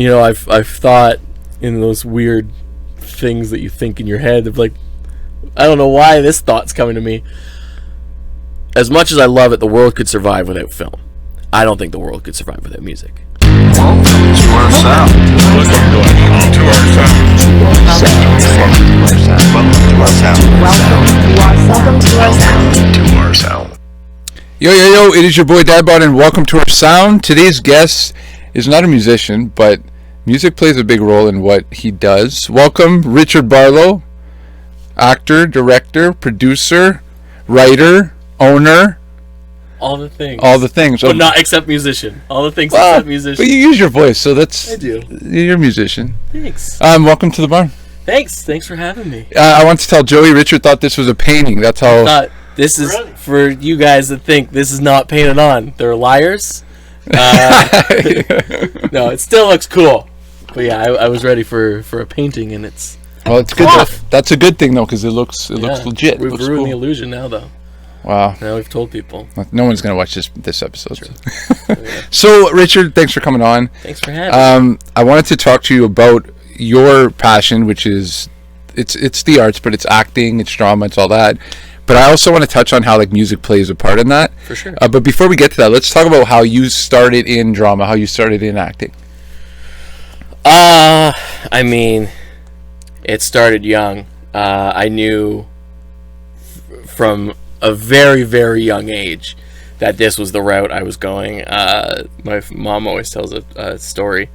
I've thought in those weird things that you think in your head of like, I don't know why this thought's coming to me. As much as I love it, the world could survive without film. I don't think the world could survive without music. Welcome to our sound. Welcome to our sound. Welcome to our sound. Yo, it is your boy dadbOdd, and welcome to our sound. Today's guest is not a musician, but music plays a big role in what he does. Welcome, Richard Barlow, actor, director, producer, writer, owner. All the things. But not except musician. All the things except musician. But you use your voice, so that's... I do. You're a musician. Thanks. Welcome to the barn. Thanks for having me. I want to tell Joey, Richard thought this was a painting. That's how... I thought this is for you guys that think this is not painted on. They're liars. No, it still looks cool. But yeah, I was ready for a painting, and it's... Well, it's good. That's a good thing, though, because it looks legit. We've ruined the illusion now, though. Wow. Now we've told people. No one's going to watch this episode. So, Richard, thanks for coming on. Thanks for having me. I wanted to talk to you about your passion, which is, it's the arts, but it's acting, it's drama, it's all that. But I also want to touch on how like music plays a part in that. For sure. But before we get to that, let's talk about how you started in drama, how you started in acting. I mean, it started young. I knew from a very, very young age that this was the route I was going. My mom always tells a story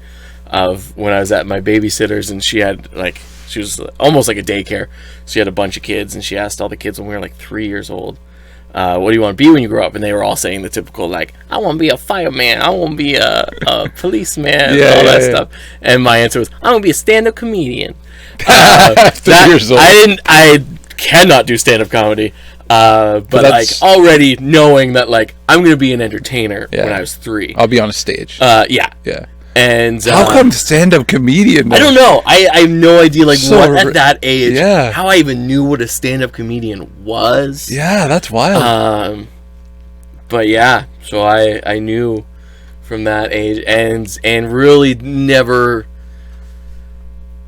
of when I was at my babysitter's, and she was almost like a daycare. She had a bunch of kids, and she asked all the kids when we were like 3 years old, what do you want to be when you grow up? And they were all saying the typical, like, I want to be a fireman, I want to be a policeman, all that stuff. And my answer was, I want to be a stand-up comedian. 3 years old. I cannot do stand-up comedy. But like already knowing that like I'm gonna be an entertainer when I was 3. I'll be on a stage. Yeah. And how come stand-up comedian? I don't know. I have no idea like what at that age. Yeah. How I even knew what a stand-up comedian was. Yeah, that's wild. But yeah, so I knew from that age and really never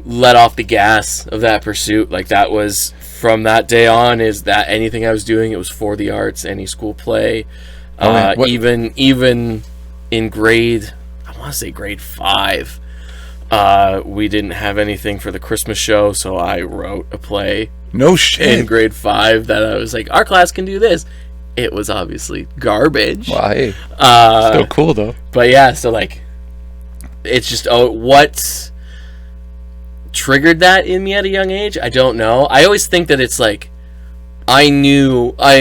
let off the gas of that pursuit. Like that was. From that day on, is that anything I was doing, it was for the arts, any school play. Even in grade, I want to say grade 5, we didn't have anything for the Christmas show, so I wrote a play. No shit. In grade 5 that I was like, our class can do this. It was obviously garbage. Wow, hey. Still cool, though. But yeah, so like, it's just, what triggered that in me at a young age? I don't know. I always think that it's like I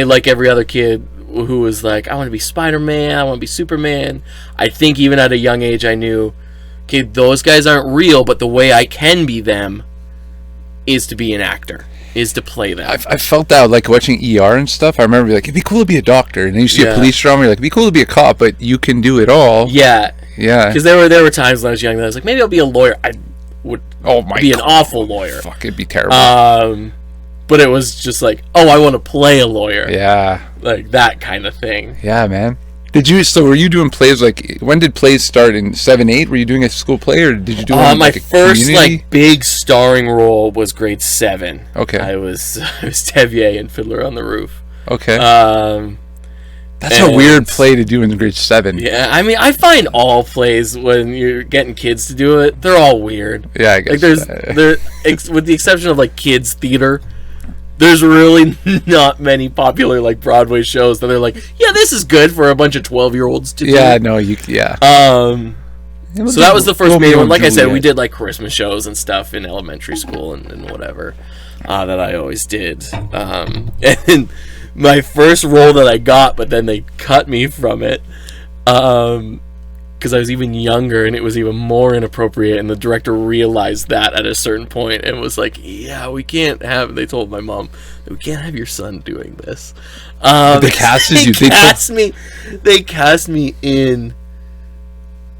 like every other kid who was like, I want to be Spider-Man, I want to be Superman. I think even at a young age I knew, okay, those guys aren't real, but the way I can be them is to be an actor, is to play them. I felt that like watching ER and stuff. I remember like, it'd be cool to be a doctor, and then you see a police drama, you're like, it'd be cool to be a cop, but you can do it all. Yeah because there were times when I was young that I was like, maybe I'll be a lawyer. I would be an awful lawyer. Fuck, it'd be terrible. But it was just like, I want to play a lawyer. Yeah. Like that kind of thing. Yeah, man. Were you doing plays, like, when did plays start? In 7, 8? Were you doing a school play, or did you do my like first community? like big starring role was grade 7. Okay. I was Tevier in Fiddler on the Roof. Okay. That's a weird play to do in grade 7. Yeah, I mean, I find all plays when you're getting kids to do it, they're all weird. Yeah, I guess. Like with the exception of like kids theater, there's really not many popular like Broadway shows that they're like, yeah, this is good for a bunch of 12-year-olds to do. Yeah, no, yeah. So that was the first major one. Like I said, we did like Christmas shows and stuff in elementary school and whatever that I always did. And my first role that I got, but then they cut me from it because I was even younger and it was even more inappropriate, and the director realized that at a certain point and was like, yeah, we can't have, they told my mom, we can't have your son doing this. They cast me in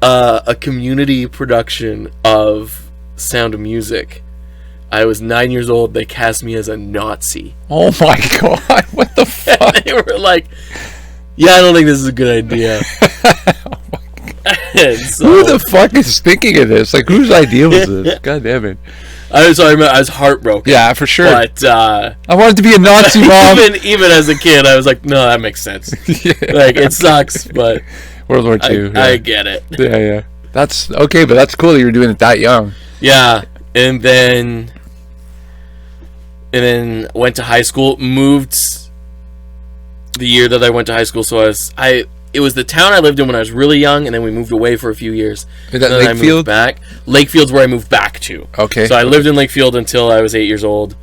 a community production of Sound of Music. I was 9 years old. They cast me as a Nazi. Oh my god! What the fuck? They were like, "Yeah, I don't think this is a good idea." Oh my god. And so, Who the fuck is thinking of this? Like, whose idea was this? God damn it. I was heartbroken. Yeah, for sure. But I wanted to be a Nazi mom. even as a kid, I was like, no, that makes sense. Yeah. Like, it sucks, but World War II. I get it. Yeah. That's okay, but that's cool that you were doing it that young. Yeah, and then went to high school. Moved the year that I went to high school, so it was the town I lived in when I was really young, and then we moved away for a few years. Is that and then I Lakefield? moved back. Lakefield's where I moved back to. Okay. So I lived in Lakefield until I was 8 years old.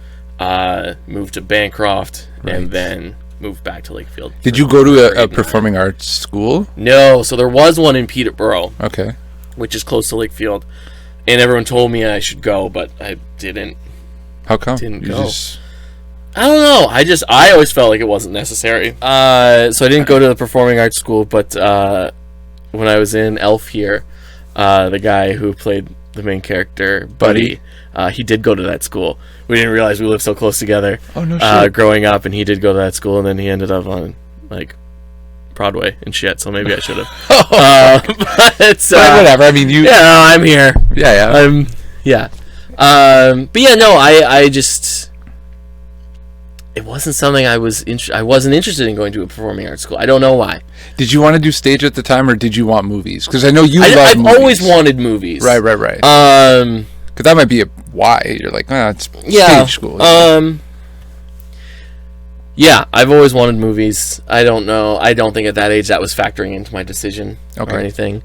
Moved to Bancroft, Right. and then moved back to Lakefield. Did you go to a performing arts school? No, so there was one in Peterborough, Okay. which is close to Lakefield, and everyone told me I should go, but I didn't. How come? Didn't You go. just- I don't know. I always felt like it wasn't necessary. So I didn't go to the performing arts school, but when I was in Elf here, the guy who played the main character, Buddy, he did go to that school. We didn't realize we lived so close together. Oh, no shit. Growing up, and he did go to that school, and then he ended up on like Broadway and shit. So maybe I should have. But whatever. I mean, you. yeah, I'm here. Yeah. Yeah. But yeah, no, I just. It wasn't something I wasn't interested in going to a performing arts school. I don't know why. Did you want to do stage at the time, or did you want movies? Because I know you love I've movies. always wanted movies. Right. Because that might be a why. You're like, it's stage school. Yeah, I've always wanted movies. I don't know. I don't think at that age that was factoring into my decision or anything.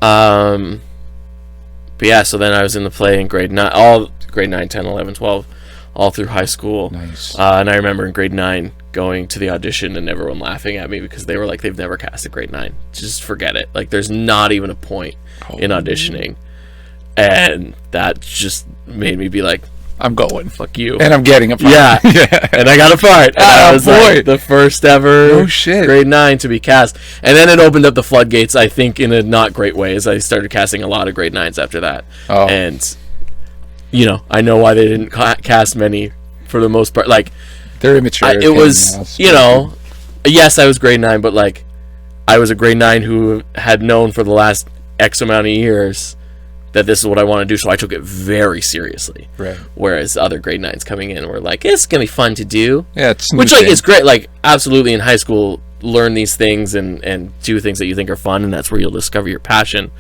But yeah, so then I was in the play in grade 9, 10, 11, 12, all through high school. Nice. And I remember in grade 9 going to the audition and everyone laughing at me because they were like, they've never cast a grade 9. Just forget it. Like, there's not even a point in auditioning. And that just made me be like, I'm going. fuck you. And I'm getting a part. Yeah. And I got a part. And I was like the first ever grade 9 to be cast. And then it opened up the floodgates, I think, in a not great way, as I started casting a lot of grade 9s after that. Oh. And, I know why they didn't cast many for the most part. Like, they're immature. it was, yes, I was grade 9, but, like, I was a grade 9 who had known for the last X amount of years that this is what I want to do, so I took it very seriously. Right. Whereas other grade 9s coming in were like, it's gonna be fun to do. Yeah, it's which like is great. Like, absolutely, in high school, learn these things and do things that you think are fun, and that's where you'll discover your passion.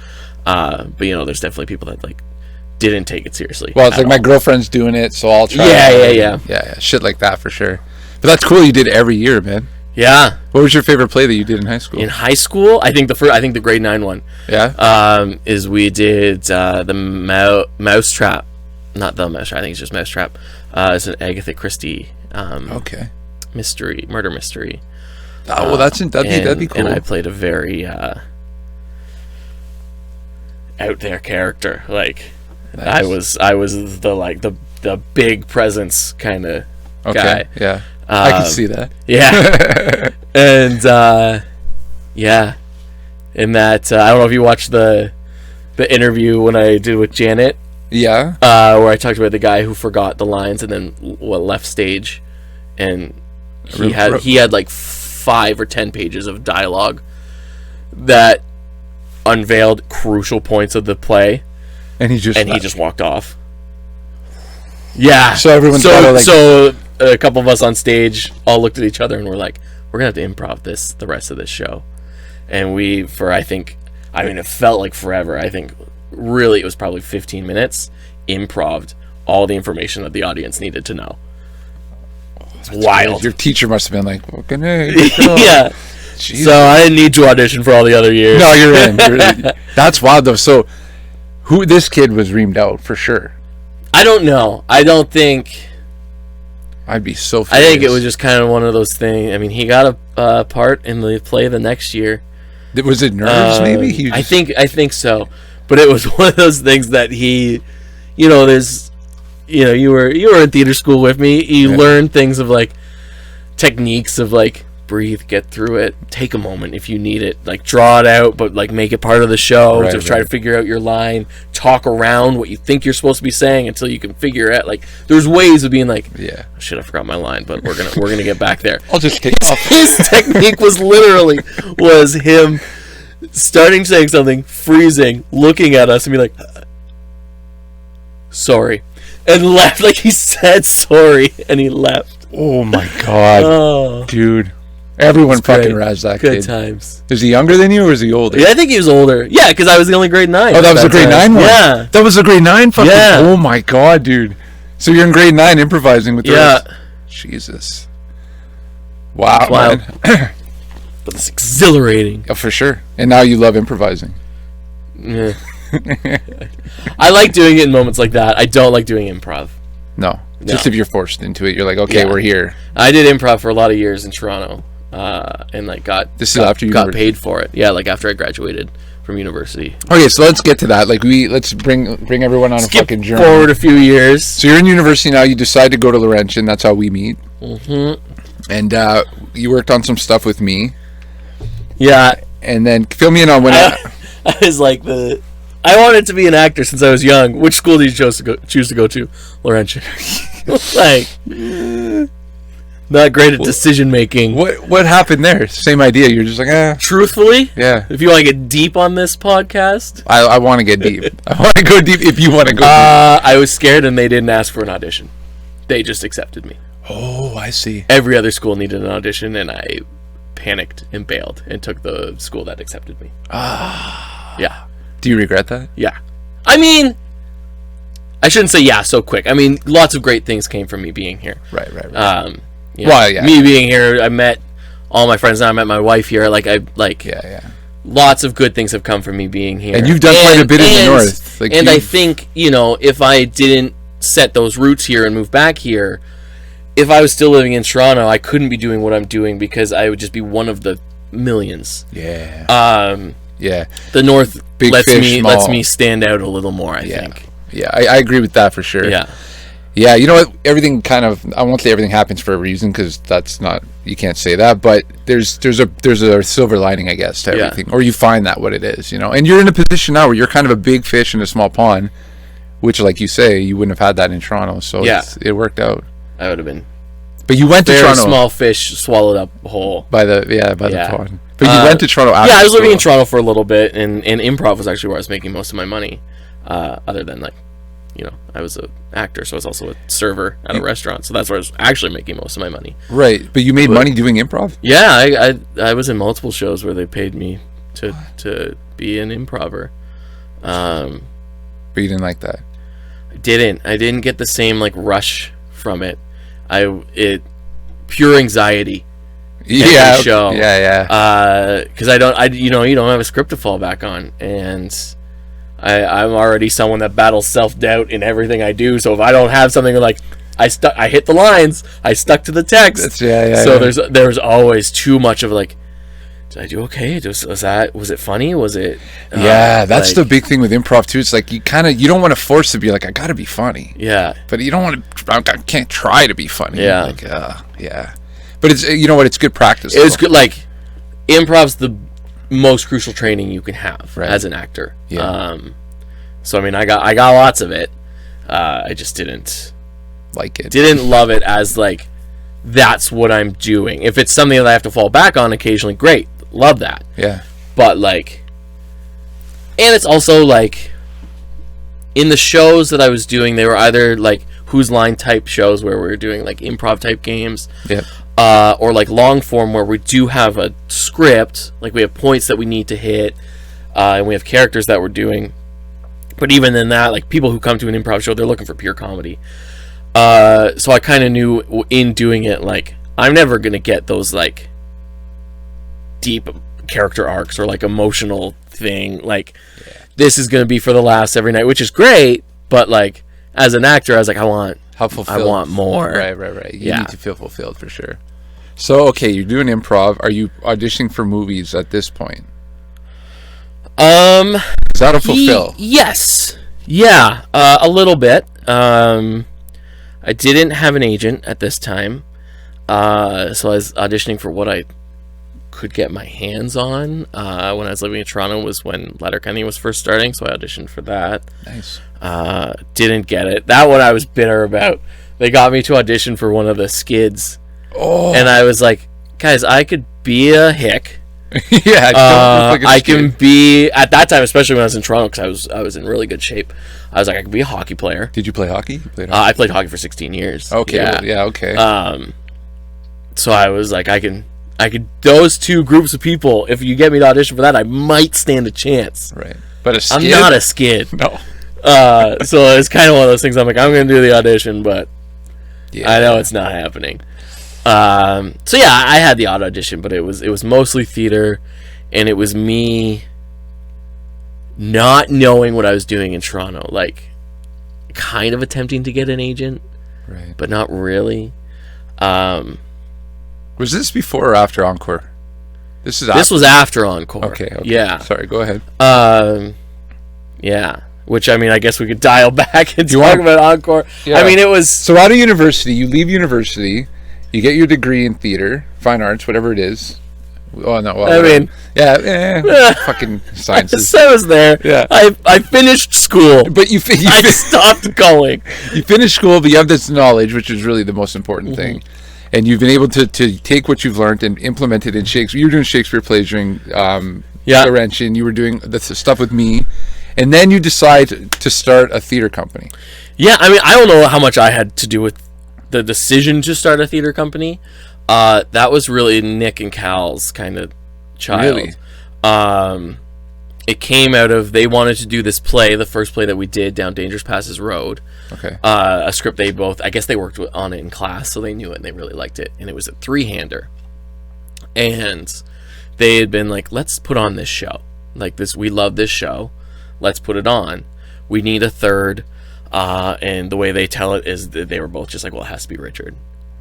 But there's definitely people that like didn't take it seriously. Well, it's like my girlfriend's doing it, so I'll try. Yeah, shit like that for sure. But that's cool. You did it every year, man. Yeah. What was your favorite play that you did in high school? In high school, I think the grade 9 one. Yeah. Is we did the Mousetrap, not the Mousetrap. I think it's just Mousetrap. It's an Agatha Christie. Okay. Murder mystery. Oh, well, that'd be cool. And I played a very out there character. Like, nice. I was the big presence kind of guy. Yeah. I can see that. Yeah. And yeah. In that I don't know if you watched the interview when I did with Janet. Yeah. Where I talked about the guy who forgot the lines and then left stage, and he had like 5 or 10 pages of dialogue that unveiled crucial points of the play, and he just walked off. Yeah. So everyone's so a couple of us on stage all looked at each other and were like, we're gonna have to improv the rest of this show. And it felt like forever. I think really it was probably 15 minutes improv'd all the information that the audience needed to know. It's wild. Your teacher must have been like, okay, yeah. Jeez. So I didn't need to audition for all the other years. No, you're in. That's wild though. So this kid was reamed out for sure. I don't know. I don't think. I'd be so furious. I think it was just kind of one of those things. I mean, he got a part in the play the next year. Was it nerves, maybe? I think so. But it was one of those things that he, you were in theater school with me. You learn things of like techniques of like breathe, get through it, take a moment if you need it, like draw it out, but like make it part of the show to try to figure out your line, talk around what you think you're supposed to be saying until you can figure it out. Like there's ways of being like, shit, I forgot my line, but we're gonna get back there. I'll just take off. His technique was him starting saying something, freezing, looking at us, and be like, sorry. And left, like he said sorry, and he left. Oh my god. Dude. Everyone fucking razzed that kid. Good times. Is he younger than you, or is he older? Yeah, I think he was older. Yeah, because I was the only grade 9. Oh, that was the grade 9 one? Yeah. That was the grade 9 fucking... Yeah. Oh my god, dude. So you're in grade 9 improvising with the rest. Jesus. Wow, Wild. man. But it's exhilarating. Oh, for sure. And now you love improvising. Yeah. I like doing it in moments like that. I don't like doing improv. No. Just if you're forced into it, you're like, okay, we're here. I did improv for a lot of years in Toronto, and like got paid for it. Yeah, like after I graduated from university. Okay, so let's get to that. Like let's bring everyone on a fucking journey. Forward a few years. So you're in university now. You decide to go to Laurentian. That's how we meet. Mm-hmm. And you worked on some stuff with me. Yeah. And then fill me in on when I was like I wanted to be an actor since I was young. Which school did you choose to go to? Laurentian. Like, not great at decision making. What happened there? Same idea. You're just like, Truthfully, yeah. If you want to get deep on this podcast, I want to get deep. I want to go deep. If you want to go deep, I was scared, and they didn't ask for an audition. They just accepted me. Oh, I see. Every other school needed an audition, and I panicked and bailed and took the school that accepted me. Yeah. Do you regret that? Yeah. I mean, I shouldn't say yeah so quick. I mean, lots of great things came from me being here. Right. You know, me being here, I met all my friends. Now I met my wife here. Lots of good things have come from me being here. And you've done quite a bit in the north. I think, if I didn't set those roots here and move back here, if I was still living in Toronto, I couldn't be doing what I'm doing because I would just be one of the millions. Yeah. Yeah. The north lets me stand out a little more, I think. Yeah, I agree with that for sure. Yeah. Yeah, you know what? Everything kind of, I won't say everything happens for a reason because that's not, you can't say that, but there's a silver lining, I guess, to everything. Or you find that what it is, And you're in a position now where you're kind of a big fish in a small pond, which, like you say, you wouldn't have had that in Toronto, so it worked out. I would have been. But you went to Toronto. Small fish swallowed up whole. By the pond. But you went to Toronto after. Yeah, I was living in Toronto for a little bit, and improv was actually where I was making most of my money, other than I was an actor, so I was also a server at a restaurant, so that's where I was actually making most of my money. Right, but you made money doing improv? Yeah, I was in multiple shows where they paid me to be an improver. But you didn't like that? I didn't get the same rush from it. Pure anxiety. Yeah. Show. Yeah. Because you don't have a script to fall back on, and I'm already someone that battles self-doubt in everything I do. So if I don't have something I hit the lines, I stuck to the text. So there's always too much of did I do okay? Was it funny? Was it? That's the big thing with improv too. It's like you don't want to force to be I got to be funny. Yeah. But you don't want to. I can't try to be funny. Yeah. Yeah. But it's it's good practice. It's good. Improv's the most crucial training you can have as an actor. Yeah. So I mean, I got lots of it. I just didn't like it. Didn't love it as that's what I'm doing. If it's something that I have to fall back on occasionally, great. Love that. Yeah. But and it's also in the shows that I was doing, they were either Whose Line type shows where we were doing improv type games. Yeah. Or long form where we do have a script, we have points that we need to hit, and we have characters that we're doing. But even in that, people who come to an improv show, they're looking for pure comedy. So I kind of knew in doing it, I'm never gonna get those deep character arcs or emotional thing. This is gonna be for the laughs every night, which is great. But as an actor, I was I want more. Right. You need to feel fulfilled for sure. So okay, you're doing improv. Are you auditioning for movies at this point? Is that a fulfill? Yes. Yeah. A little bit. I didn't have an agent at this time, so I was auditioning for what I could get my hands on. When I was living in Toronto was when Letterkenny was first starting, so I auditioned for that. Nice. Didn't get it. That one I was bitter about. They got me to audition for one of the skids, and I was like, guys, I could be a hick, Yeah, don't look like a I skid. can be at that time, especially when I was in Toronto, because I was in really good shape. I was like, I could be a hockey player. Did you play hockey? You played I played hockey for 16 years. Okay, Yeah. well, yeah, okay. So I was like, I could. Those two groups of people. If you get me to audition for that, I might stand a chance. Right, but a skid? I'm not a skid. No. So it's kind of one of those things. I'm like, I'm going to do the audition, but Yeah. I know it's not happening. So yeah, I had the odd audition, but it was mostly theater, and it was me not knowing what I was doing in Toronto, like kind of attempting to get an agent, Right. but not really. Was this before or after Encore? This was after Encore. Okay. Yeah. Sorry, go ahead. Yeah. Which, I mean, I guess we could dial back and You talk want- about Encore. Yeah. I mean, it was... So out of university, you leave university, you get your degree in theater, fine arts, whatever it is. Oh no! Well, I mean... fucking sciences. I was there. Yeah. I finished school. But you I stopped going. you finish school, but you have this knowledge, which is really the most important thing. And you've been able to take what you've learned and implement it in Shakespeare. You were doing Shakespeare plays during Laurentian. You were doing the stuff with me. And then you decide to start a theater company. Yeah, I mean, I don't know how much I had to do with the decision to start a theater company. That was really Nick and Cal's kind of child. Really? It came out of, they wanted to do this play, the first play that we did, Down Dangerous Passes Road. Okay. A script they both, I guess they worked on it in class, so they knew it and they really liked it. And it was a 3-hander. And they had been like, let's put on this show. Like this, we love this show. Let's put it on. We need a third. And the way they tell it is that they were both just like, well, it has to be Richard.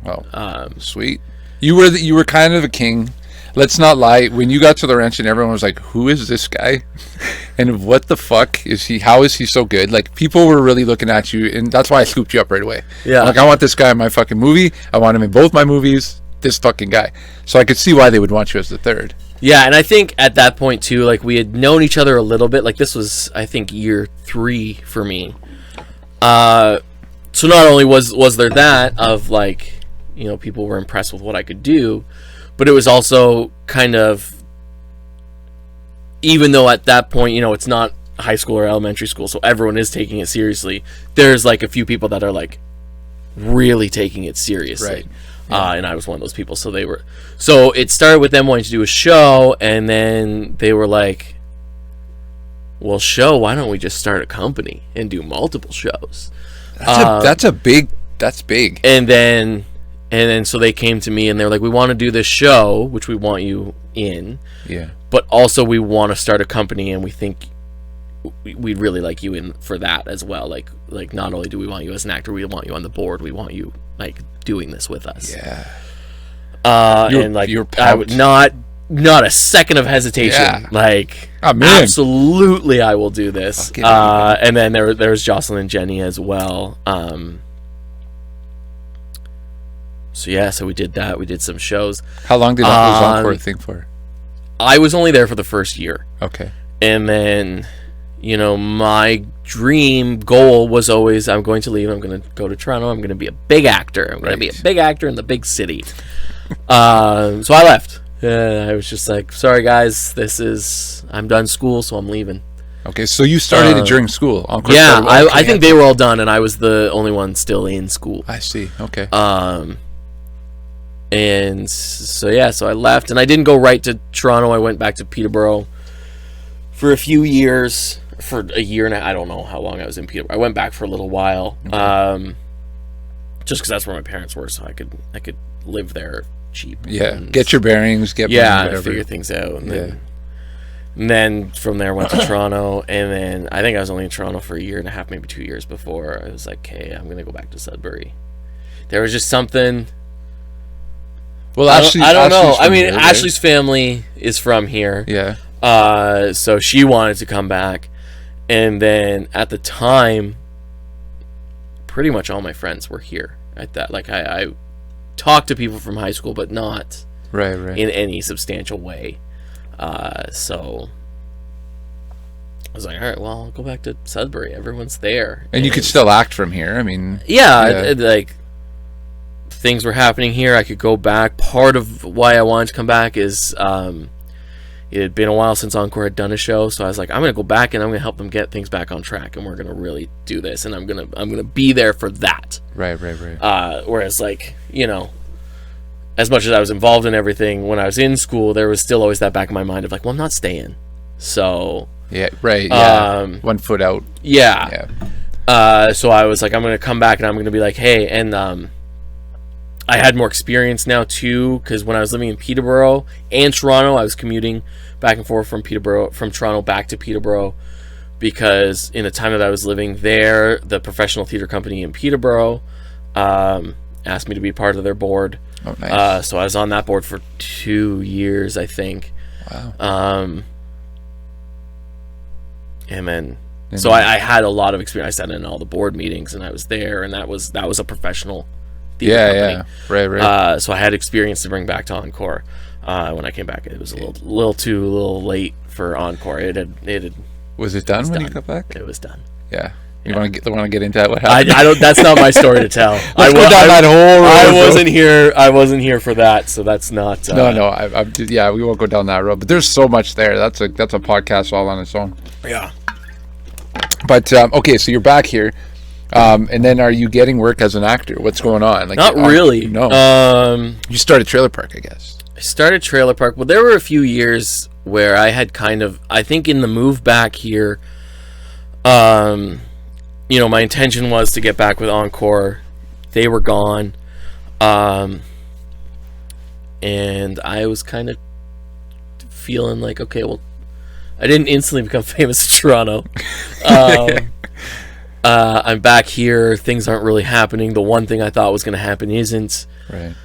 Oh, sweet. You were kind of a king. Let's not lie. When you got to the ranch and everyone was like, who is this guy? And what the fuck is he? How is he so good? Like, people were really looking at you, and that's why I scooped you up right away. Yeah. Like, I want this guy in my fucking movie. I want him in both my movies. This fucking guy. So I could see why they would want you as the third. Yeah, and I think at that point, too, like, we had known each other a little bit. Like, this was, I think, year 3 for me. So not only was there that of, like, you know, people were impressed with what I could do, but it was also kind of, even though at that point, you know, it's not high school or elementary school, so everyone is taking it seriously, there's, like, a few people that are, like, really taking it seriously. Right. Yeah. And I was one of those people, so it started with them wanting to do a show, and then they were like, well, why don't we just start a company and do multiple shows? That's big. And then so they came to me and they were like, we want to do this show, which we want you in. Yeah. But also we want to start a company, and we think we'd really like you in for that as well. Like not only do we want you as an actor, we want you on the board. We want you like doing this with us. Yeah. And like I would not a second of hesitation. Yeah. Like, I'm in. Absolutely, I will do this. Fucking And then there was Jocelyn and Jenny as well. So yeah, so we did that. We did some shows. How long did that was Encore thing for? I was only there for the first year. Okay. And then, you know, my dream goal was always, I'm going to leave. I'm going to go to Toronto. I'm going to be a big actor. I'm going to be a big actor in the big city. So I left. I was just like, sorry guys, I'm done school, so I'm leaving. Okay, so you started it during school. Encore Yeah, started, I think they were all done, and I was the only one still in school. I see. Okay. And so yeah, so I left, and I didn't go right to Toronto. I went back to Peterborough for a few years, for a year and I don't know how long I was in Peterborough. I went back for a little while, just because that's where my parents were, so I could live there cheap. Yeah, and get your bearings, get money, whatever. figure things out, and then from there I went to Toronto, and then I think I was only in Toronto for a year and a half, maybe 2 years before I was like, okay, I'm gonna go back to Sudbury. There was just something. Well, I don't know. I mean, here, right? Ashley's family is from here. Yeah. So she wanted to come back, and then at the time, pretty much all my friends were here at that. Like I talked to people from high school, but not right in any substantial way. So I was like, all right, well, I'll go back to Sudbury. Everyone's there, and you could still act from here. I mean, like things were happening here. I could go back. Part of why I wanted to come back is it had been a while since Encore had done a show, so I was like, I'm gonna go back and I'm gonna help them get things back on track, and we're gonna really do this, and I'm gonna be there for that. Right. Whereas, like, you know, as much as I was involved in everything when I was in school, there was still always that back of my mind of like, well, I'm not staying, so Yeah. Right. Yeah. 1 foot out. yeah. So I was like, I'm gonna come back and I'm gonna be like, hey, and I had more experience now too, because when I was living in Peterborough and Toronto, I was commuting back and forth from Toronto back to Peterborough, because in the time that I was living there, the professional theater company in Peterborough asked me to be part of their board. Oh, nice. So I was on that board for 2 years, I think. Wow. And then, so I had a lot of experience. I sat in all the board meetings, and I was there, and that was a professional theater company. Right. So I had experience to bring back to Encore. When I came back, it was a little late for Encore. It had. Was it done when you got back? It was done. Yeah. You want to get into that? What happened? I don't. That's not my story to tell. Let's go down that whole road. I wasn't here for that, so that's not. No. We won't go down that road. But there's so much there. That's a podcast all on its own. Yeah. But okay, so you're back here. And then are you getting work as an actor? What's going on? Like, not really. No. You started Trailer Park, I guess. I started Trailer Park. Well, there were a few years where I had I think in the move back here, you know, my intention was to get back with Encore. They were gone. And I was kind of feeling like, okay, well, I didn't instantly become famous in Toronto. I'm back here. Things aren't really happening. The one thing I thought was going to happen isn't. Right.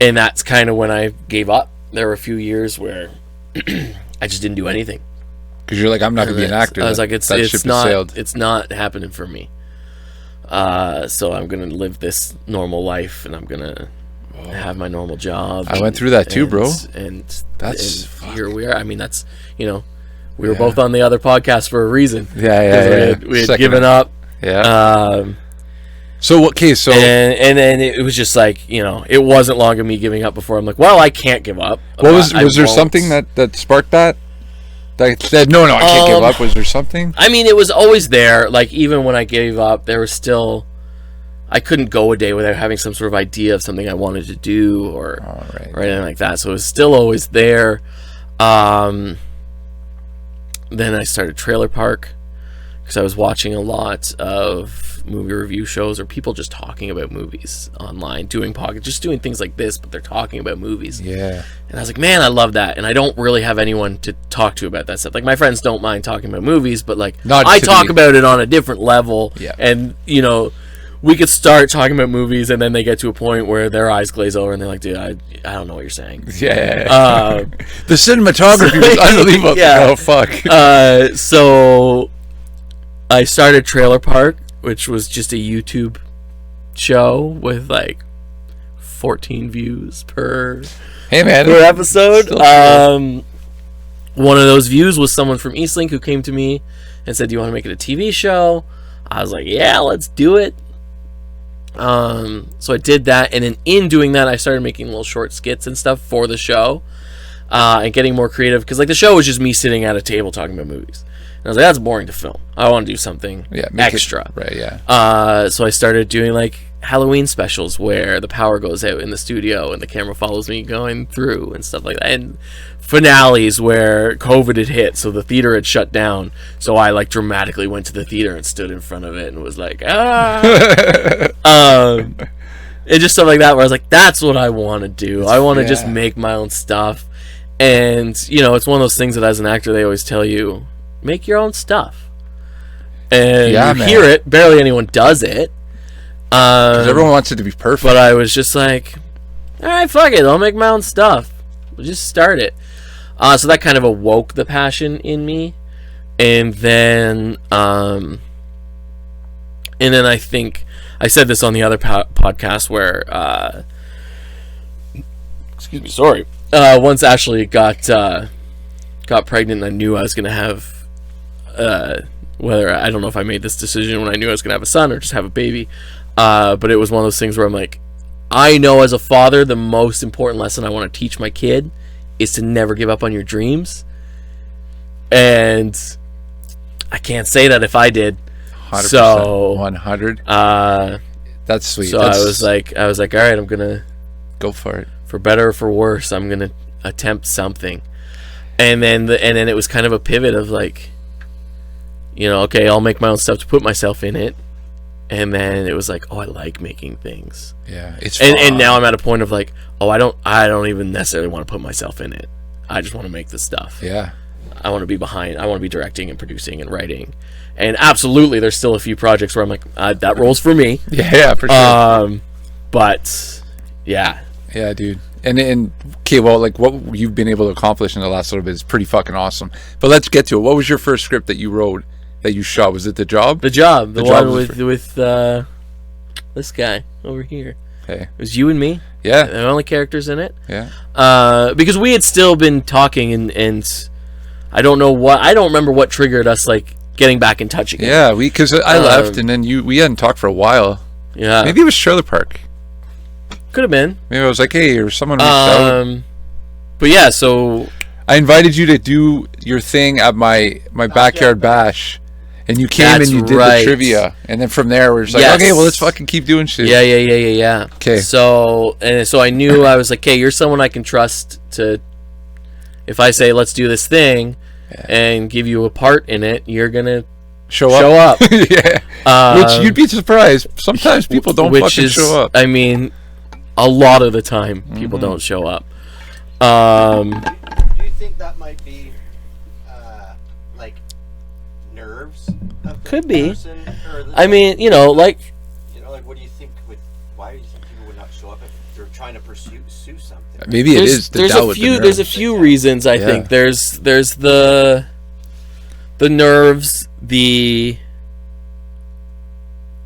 And that's kind of when I gave up. There were a few years where I just didn't do anything. Because you're like, I'm not going to be an actor. I was like, it's not happening for me. So I'm going to live this normal life, and I'm going to have my normal job. I went through that too, bro. And here we are. I mean, that's, you know, we were both on the other podcast for a reason. Yeah. We had given up. Yeah. So and then it was just like, you know, it wasn't long of me giving up before I'm like, well, I can't give up. Was there something that sparked that? That said, no, I can't give up. Was there something? I mean, it was always there. Like, even when I gave up, there was still, I couldn't go a day without having some sort of idea of something I wanted to do or anything like that. So it was still always there. Then I started Trailer Park because I was watching a lot of movie review shows or people just talking about movies online, doing things like this, but they're talking about movies. Yeah. And I was like, man, I love that. And I don't really have anyone to talk to about that stuff. Like, my friends don't mind talking about movies, but like, I talk about it on a different level. Yeah. And, you know, we could start talking about movies and then they get to a point where their eyes glaze over and they're like, dude, I don't know what you're saying. Yeah. The cinematography was unbelievable. Yeah. Oh, fuck. So I started Trailer Park, which was just a YouTube show with like 14 views per episode. One of those views was someone from Eastlink who came to me and said, do you want to make it a TV show? I was like, yeah, let's do it. So I did that, and then in doing that I started making little short skits and stuff for the show, and getting more creative, because like the show was just me sitting at a table talking about movies. And I was like, that's boring to film. I want to do something extra. So I started doing like Halloween specials where the power goes out in the studio and the camera follows me going through and stuff like that. And finales where COVID had hit, so the theater had shut down. So I like dramatically went to the theater and stood in front of it and was like, and just stuff like that where I was like, that's what I want to do. I want to just make my own stuff. And, you know, it's one of those things that as an actor they always tell you, make your own stuff. And you hear it, barely anyone does it. Because everyone wants it to be perfect. But I was just like, alright, fuck it, I'll make my own stuff. We'll just start it. So that kind of awoke the passion in me. And then I think I said this on the other podcast where once Ashley got pregnant, I knew I was going to have whether, I don't know if I made this decision when I knew I was going to have a son or just have a baby, but it was one of those things where I'm like, I know as a father the most important lesson I want to teach my kid is to never give up on your dreams, and I can't say that if I did. 100%. So 100. That's sweet. So I was like, all right, I'm gonna go for it. For better or for worse, I'm gonna attempt something. And then it was kind of a pivot of like, okay, I'll make my own stuff to put myself in it. And then it was like, oh, I like making things. Yeah, it's fun. And now I'm at a point of like, oh, I don't even necessarily want to put myself in it. I just want to make the stuff. Yeah. I want to be behind. I want to be directing and producing and writing. And absolutely, there's still a few projects where I'm like, that rolls for me. Yeah, for sure. But yeah. Yeah, dude. And okay, well, like what you've been able to accomplish in the last little bit is pretty fucking awesome. But let's get to it. What was your first script that you wrote, that you shot? Was it The Job? The Job. The one with this guy over here. Okay. It was you and me. Yeah. The only characters in it. Yeah. Because we had still been talking and I don't remember what triggered us like getting back in touch again. Yeah, because I left and then we hadn't talked for a while. Yeah. Maybe it was Trailer Park. Could have been. Maybe I was like, hey, or someone reached out. But yeah, so I invited you to do your thing at my backyard bash, and you came and you did the trivia, and then from there we're just like, okay, well, let's fucking keep doing shit. Yeah. Okay. So I knew I was like, hey, you're someone I can trust to. If I say let's do this thing, and give you a part in it, you're gonna show up. Yeah. Which you'd be surprised. Sometimes people don't fucking show up. I mean, a lot of the time, people don't show up. Do you think that might be like nerves? Of the Could be. person, or I mean, like what do you think? Why do you think people would not show up if they're trying to pursue something? Maybe it is. There's a few reasons. I think there's the nerves.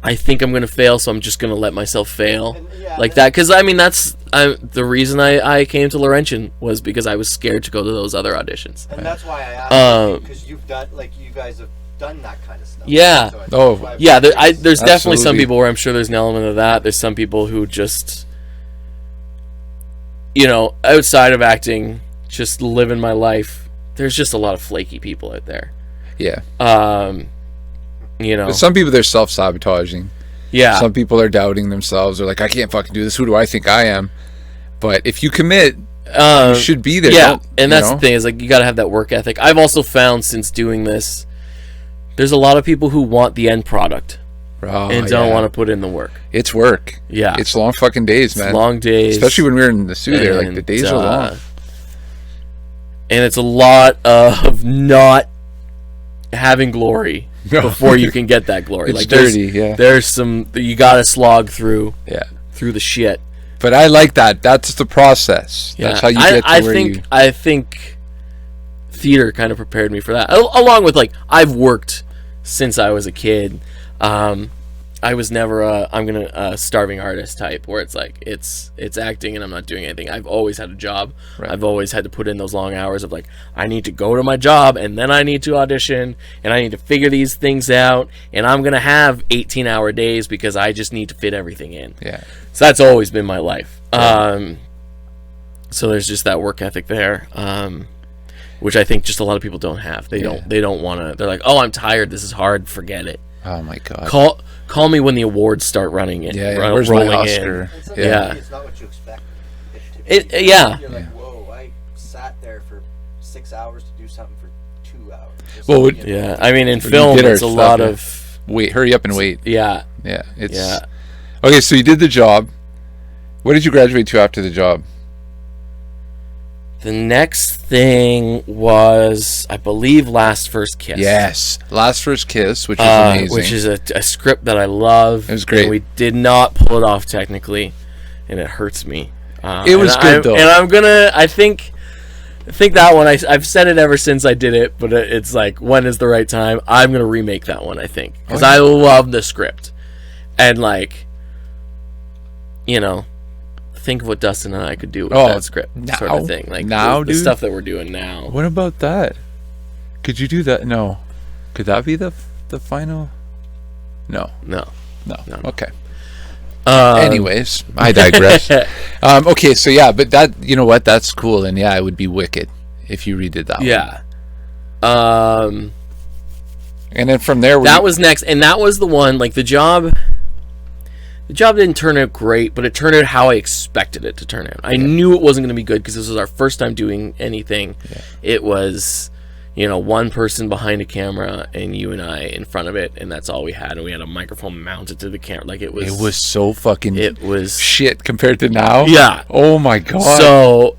I think I'm gonna fail, so I'm just gonna let myself fail that. Because I mean, that's the reason I came to Laurentian was because I was scared to go to those other auditions. And that's why I asked, because you've done you guys have done that kind of stuff. Yeah. So there's definitely some people where I'm sure there's an element of that. There's some people who just, outside of acting, just living my life. There's just a lot of flaky people out there. Yeah. But some people, they're self-sabotaging. Yeah. Some people are doubting themselves. They're like, I can't fucking do this. Who do I think I am? But if you commit, you should be there. Yeah, and that's the thing, is like you got to have that work ethic. I've also found since doing this, there's a lot of people who want the end product and don't want to put in the work. It's work. Yeah. It's long fucking days, man. Long days. Especially when we were in the suit there. Like, the days are long. And it's a lot of not having glory before you can get that glory. It's dirty, There's some you gotta slog through the shit. But I like that. That's the process. That's how you get to where you... I think theater kind of prepared me for that. Along with, I've worked since I was a kid. I was never a starving artist type where it's like it's acting and I'm not doing anything. I've always had a job. Right. I've always had to put in those long hours of I need to go to my job and then I need to audition and I need to figure these things out and I'm gonna have 18-hour days because I just need to fit everything in. Yeah. So that's always been my life. Right. So there's just that work ethic there, which I think just a lot of people don't have. They don't want to. They're like, oh, I'm tired. This is hard. Forget it. Oh my god. Call me when the awards start running in. Where's rolling my Oscar? in. It's not what you expect. You're like, whoa, I sat there for 6 hours to do something for 2 hours. Well, I mean, in film, it's a lot of wait. Hurry up and wait. Yeah. Okay, so you did The Job. What did you graduate to after The Job? The next thing was, I believe, Last First Kiss. Yes, Last First Kiss, which is amazing. Which is a script that I love. It was great. And we did not pull it off technically, and it hurts me. It was good though. And I'm gonna. I think that one. I've said it ever since I did it, but it's like, when is the right time? I'm gonna remake that one. I think because I love the script, and think of what Dustin and I could do with that script, sort of thing. The stuff that we're doing now. What about that? Could you do that? No. Could that be the final? No. Okay. Anyways, I digress. Okay, so but that, you know what? That's cool, and it would be wicked if you redid that. Yeah. And then from there, that was next, and that was the one. Like the job didn't turn out great, but it turned out how I expected it to turn out. I knew it wasn't going to be good because this was our first time doing anything. Yeah. It was, one person behind a camera and you and I in front of it, and that's all we had. And we had a microphone mounted to the camera. Like it was so fucking. It was shit compared to now. Yeah. Oh my god. So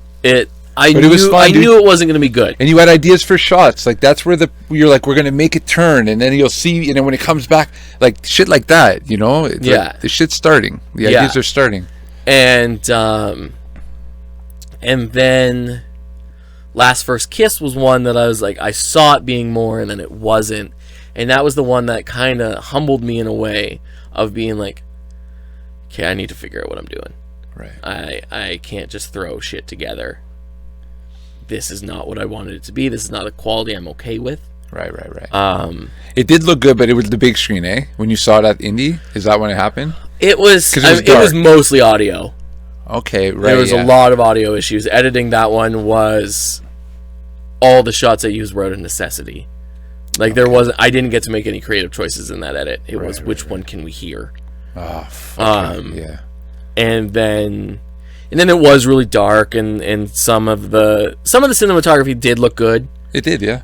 I knew it wasn't going to be good. And you had ideas for shots. Like that's where you're like, we're going to make it turn, and then you'll see, and then when it comes back, like shit like that, It's like, the shit's starting. The ideas are starting. And then Last First Kiss was one that I was like, I saw it being more, and then it wasn't. And that was the one that kind of humbled me in a way of being like, okay, I need to figure out what I'm doing. Right. I can't just throw shit together. This is not what I wanted it to be. This is not a quality I'm okay with. Right. It did look good, but it was the big screen, eh? When you saw it at Indie, is that when it happened? It was. It was mostly audio. Okay, right. There was a lot of audio issues. Editing that one was all the shots I used were out of necessity. Like there wasn't. I didn't get to make any creative choices in that edit. It was which one can we hear? Oh, fuck yeah. And then it was really dark, and some of the cinematography did look good. It did, yeah.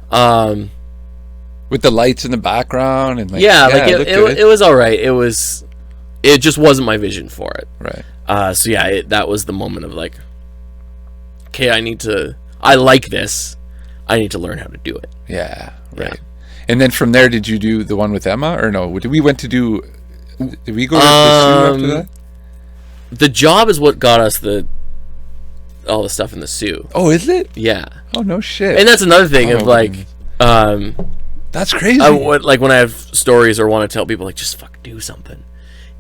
With the lights in the background and it was all right. It just wasn't my vision for it. Right. So yeah, that was the moment of like, okay, I like this. I need to learn how to do it. Yeah. Right. Yeah. And then from there, did you do the one with Emma or no? Did we go to the shoot after that? The job is what got us all the stuff in the Sioux. Oh, is it? Yeah. Oh, no shit. And that's another thing of like, that's crazy. Like when I have stories or want to tell people like, just fucking do something.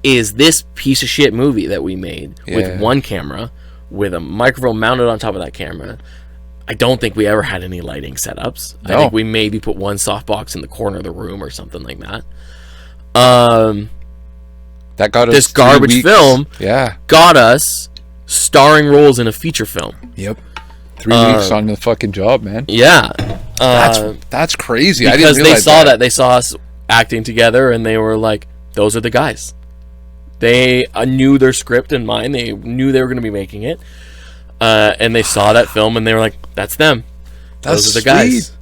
Is this piece of shit movie that we made with one camera, with a microphone mounted on top of that camera. I don't think we ever had any lighting setups. No. I think we maybe put one softbox in the corner of the room or something like that. That got us this garbage film. Yeah, got us starring roles in a feature film. Yep, 3 weeks on the fucking job, man. Yeah, that's crazy. Because I didn't realize they saw us acting together, and they were like, "Those are the guys." They knew their script in mind. They knew they were going to be making it, and they saw that film, and they were like, "That's them. Those are the guys."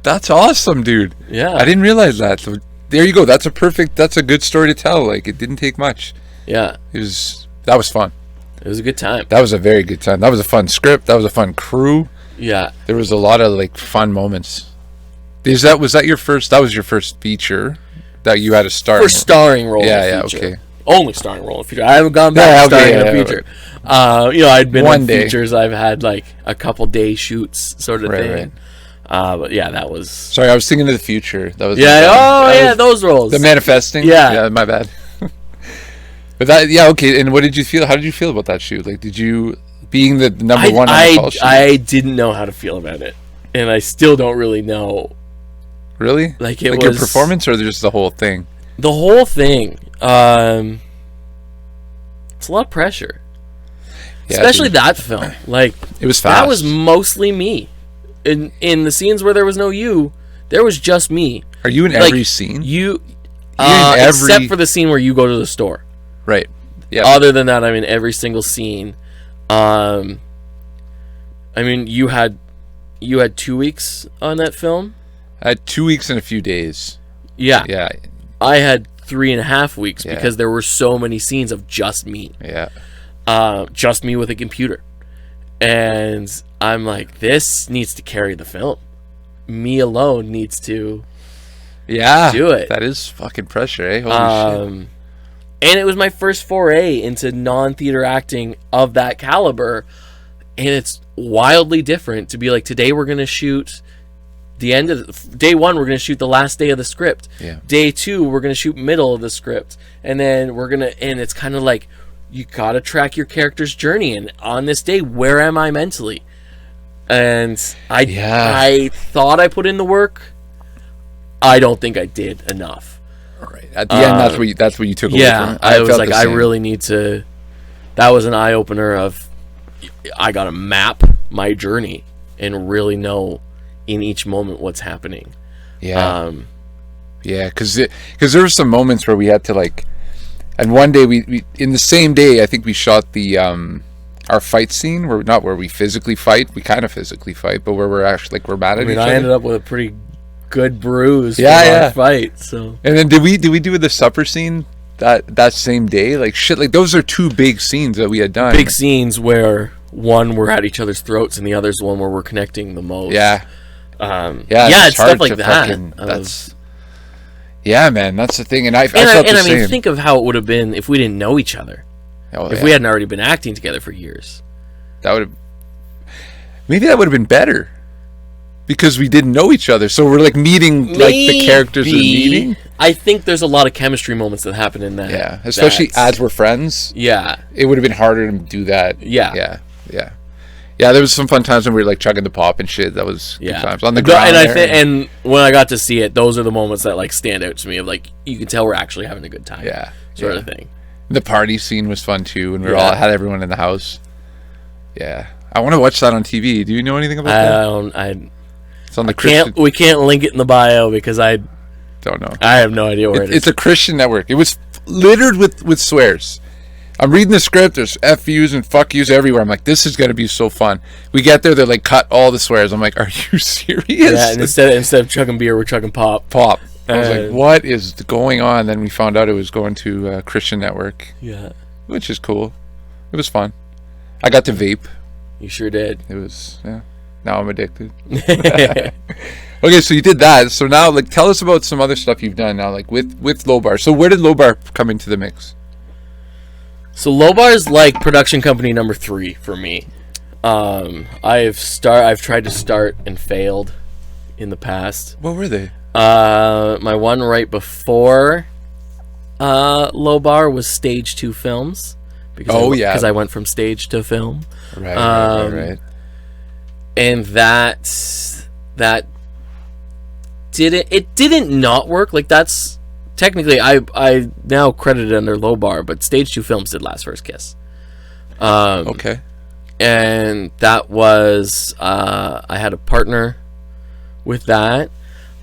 That's awesome, dude. Yeah, I didn't realize that. So there you go. That's a good story to tell. Like it didn't take much. Yeah, that was fun. It was a good time. That was a very good time. That was a fun script. That was a fun crew. Yeah, there was a lot of like fun moments. Was that your first? That was your first feature that you had to start. First starring role. Yeah, okay. Only starring role in feature. I haven't gone back to starring in a feature. I'd been in features. I've had like a couple day shoots sort of thing. Right. But yeah, that was. Sorry, I was thinking of the future. That was. Yeah. Those roles. The manifesting. Yeah, my bad. But okay. And what did you feel? How did you feel about that shoot? Like, did you being the number one on the call shoot? I didn't know how to feel about it, and I still don't really know. Really? Like your performance, or just the whole thing? The whole thing. It's a lot of pressure, especially that film. Like it was fast. That was mostly me. In the scenes where there was no you, there was just me. Are you in every scene? Except for the scene where you go to the store. Right. Yeah. Other than that, I'm in every single scene. I mean, you had 2 weeks on that film. I had 2 weeks and a few days. Yeah. Yeah. I had 3.5 weeks because there were so many scenes of just me. Yeah. Just me with a computer. And I'm like, this needs to carry the film. Me alone needs to do it. That is fucking pressure, eh? Holy shit. And it was my first foray into non-theater acting of that caliber. And it's wildly different to be like, today we're going to shoot the end of day one, we're going to shoot the last day of the script. Yeah. Day two, we're going to shoot middle of the script. And then and it's kind of like, you got to track your character's journey. And on this day, where am I mentally? And I thought I put in the work. I don't think I did enough. All right. At the end, that's what you took away from it. I was like, I really need to. That was an eye opener of, I got to map my journey and really know in each moment what's happening. Yeah. Yeah, because there were some moments where we had to like, and one day we in the same day I think we shot the our fight scene, where not where we physically fight, we kind of physically fight, but where we're actually like we're mad at each other. I ended up with a pretty good bruise from our fight. So and then did we do the supper scene that same day? Like shit, like those are two big scenes that we had done. Big scenes where one we're at each other's throats and the other's one where we're connecting the most. Yeah. It's stuff like that. That's yeah, man. That's the thing, and I felt the I mean, same. think of how it would have been if we didn't know each other. If we hadn't already been acting together for years, that would have been better because we didn't know each other. So we're like meeting like the characters are meeting. I think there's a lot of chemistry moments that happen in that. Yeah, especially as we're friends. Yeah, it would have been harder to do that. Yeah. There was some fun times when we were like chugging the pop and shit. That was good times on the ground. And when I got to see it, those are the moments that like stand out to me. Of like, you can tell we're actually having a good time. Yeah, sort of thing. The party scene was fun too, when we all had everyone in the house. Yeah, I want to watch that on TV. Do you know anything about that? It's on the Christian. We can't link it in the bio because I don't know. I have no idea where it is. It's a Christian network. It was littered with swears. I'm reading the script. There's F yous and fuck yous everywhere. I'm like, this is gonna be so fun. We get there, they're like, cut all the swears. I'm like, are you serious? Yeah, and instead of chugging beer, we're chugging pop. I was like, what is going on? Then we found out it was going to Christian network. Yeah, which is cool. It was fun. I got to vape. You sure did. It was Now I'm addicted. Okay, so you did that. So now, like, tell us about some other stuff you've done now, like with Low Bar. So where did Low Bar come into the mix? So Low Bar is like production company number 3 for me. I've tried to start and failed in the past. What were they? My one right before Low Bar was Stage 2 Films. Because I went from stage to film. Right. And that didn't not work. Like, that's technically I now credit it under Low Bar, but Stage 2 Films did Last First Kiss. Okay. And that was I had a partner with that.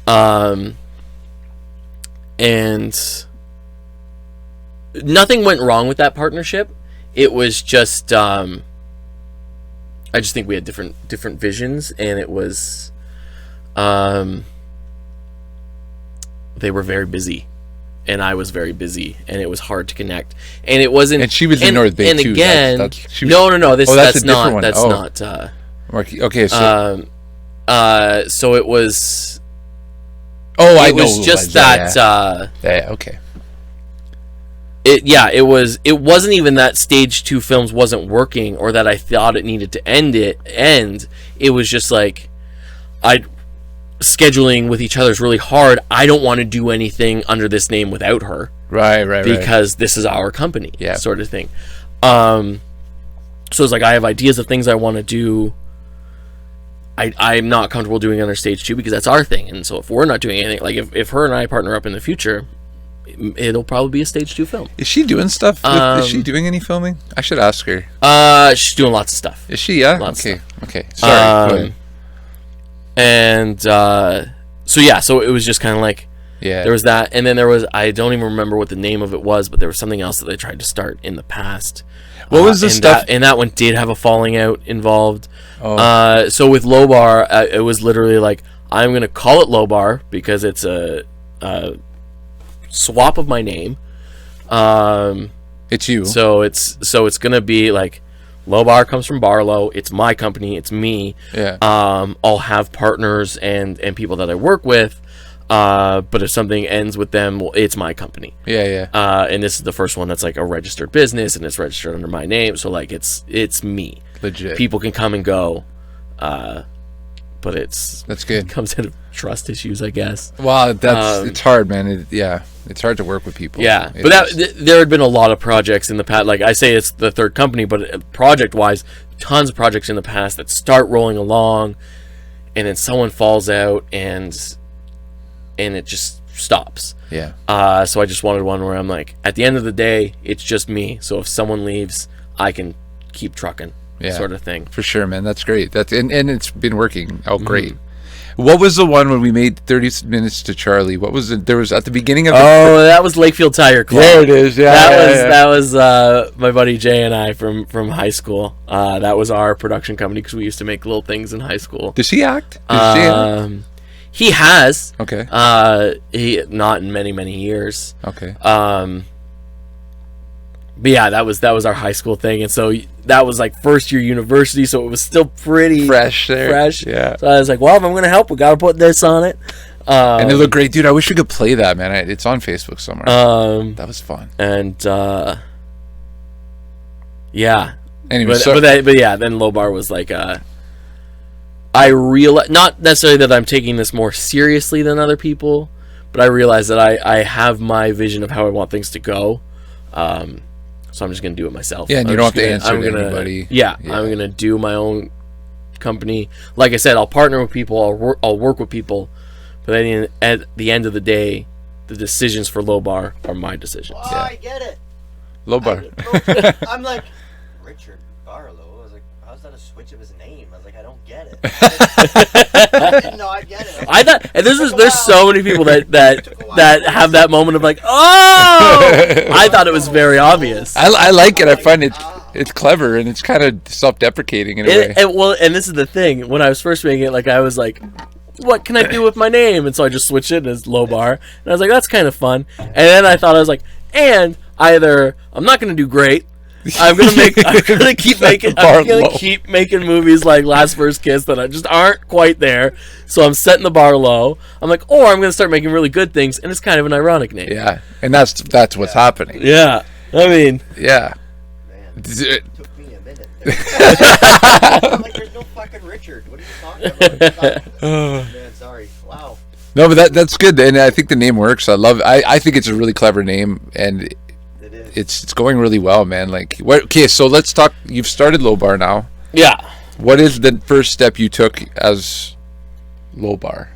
And nothing went wrong with that partnership. It was just I just think we had different visions, and it was they were very busy and I was very busy, and it was hard to connect, and it wasn't. And she was in North Bay too. Again, no. That's not. That's not. Okay, so so it was. I know. It was just that. Okay. It was. It wasn't even that Stage 2 Films wasn't working, or that I thought it needed to end. It was just like, scheduling with each other is really hard. I don't want to do anything under this name without her. Right. Because this is our company. Yeah. Sort of thing. So it's like, I have ideas of things I want to do. I'm not comfortable doing under Stage 2 because that's our thing. And so if we're not doing anything, like if her and I partner up in the future, it'll probably be a Stage 2 film. Is she doing stuff? Is she doing any filming? I should ask her. She's doing lots of stuff. Is she? Yeah. Lots of stuff. Okay. Sorry. Go ahead. And so it was just kind of like, there was that, and then there was, I don't even remember what the name of it was, but there was something else that they tried to start in the past. What was the stuff? And that one did have a falling out involved. Oh. So with Low Bar, it was literally like, I'm gonna call it Low Bar because it's a swap of my name. It's you. So it's gonna be like, Low Bar comes from Barlow. It's my company. It's me. Yeah. I'll have partners and people that I work with. But if something ends with them, well, it's my company. Yeah. And this is the first one that's like a registered business, and it's registered under my name. So like it's me. Legit. People can come and go. But that's good. It comes out of trust issues, I guess. Wow, it's hard, man. It's hard to work with people. Yeah, but there had been a lot of projects in the past. Like I say, it's the third company, but project-wise, tons of projects in the past that start rolling along, and then someone falls out, and it just stops. Yeah. So I just wanted one where I'm like, at the end of the day, it's just me. So if someone leaves, I can keep trucking. Yeah, sort of thing. For sure, man. That's great. And it's been working out great. What was the one when we made 30 Minutes to Charlie? What was it? There was at the beginning of Oh, that was Lakefield Tire Club. There it is. Yeah, That was my buddy Jay and I from high school. That was our production company because we used to make little things in high school. Does he act? Does he act? He has. Okay. He not in many years. Okay. But yeah, that was our high school thing, and so that was like first year university, so it was still pretty fresh there. Fresh. Yeah. So I was like, well, if I'm gonna help, we gotta put this on it. And it looked great, dude. I wish we could play that, man. It's on Facebook somewhere. That was fun. And yeah. Anyway, but yeah, then Low Bar was like I realize not necessarily that I'm taking this more seriously than other people, but I realize that I have my vision of how I want things to go. So I'm just gonna do it myself. Yeah, and you don't have to answer to anybody. Yeah, I'm gonna do my own company. Like I said, I'll partner with people. I'll work with people. But then at the end of the day, the decisions for Low Bar are my decisions. Oh, I get it. Low Bar. I'm like, Richard Barlow. I was like, how's that a switch of his name? I was like, I don't get it. No, I get it. I thought, and there's so many people that have that moment of like, oh, I thought it was very obvious. I like it. I find it's clever and it's kind of self-deprecating in a way. And this is the thing. When I was first making it, like I was like, what can I do with my name? And so I just switched it as Low Bar, and I was like, that's kind of fun. And then I thought, I was like, and either I'm not gonna do great. I'm gonna keep making movies like Last First Kiss that just aren't quite there. So I'm setting the bar low. I'm like, or I'm gonna start making really good things, and it's kind of an ironic name. Yeah, and that's what's happening. Yeah, I mean, yeah. Man, it took me a minute. I'm like, there's no fucking Richard. What are you talking about? Man, sorry. Wow. No, but that's good, and I think the name works. I love it. I think it's a really clever name, and it's going really well, man. Like, okay, so let's talk. You've started Low Bar now. Yeah. What is the first step you took as Low Bar?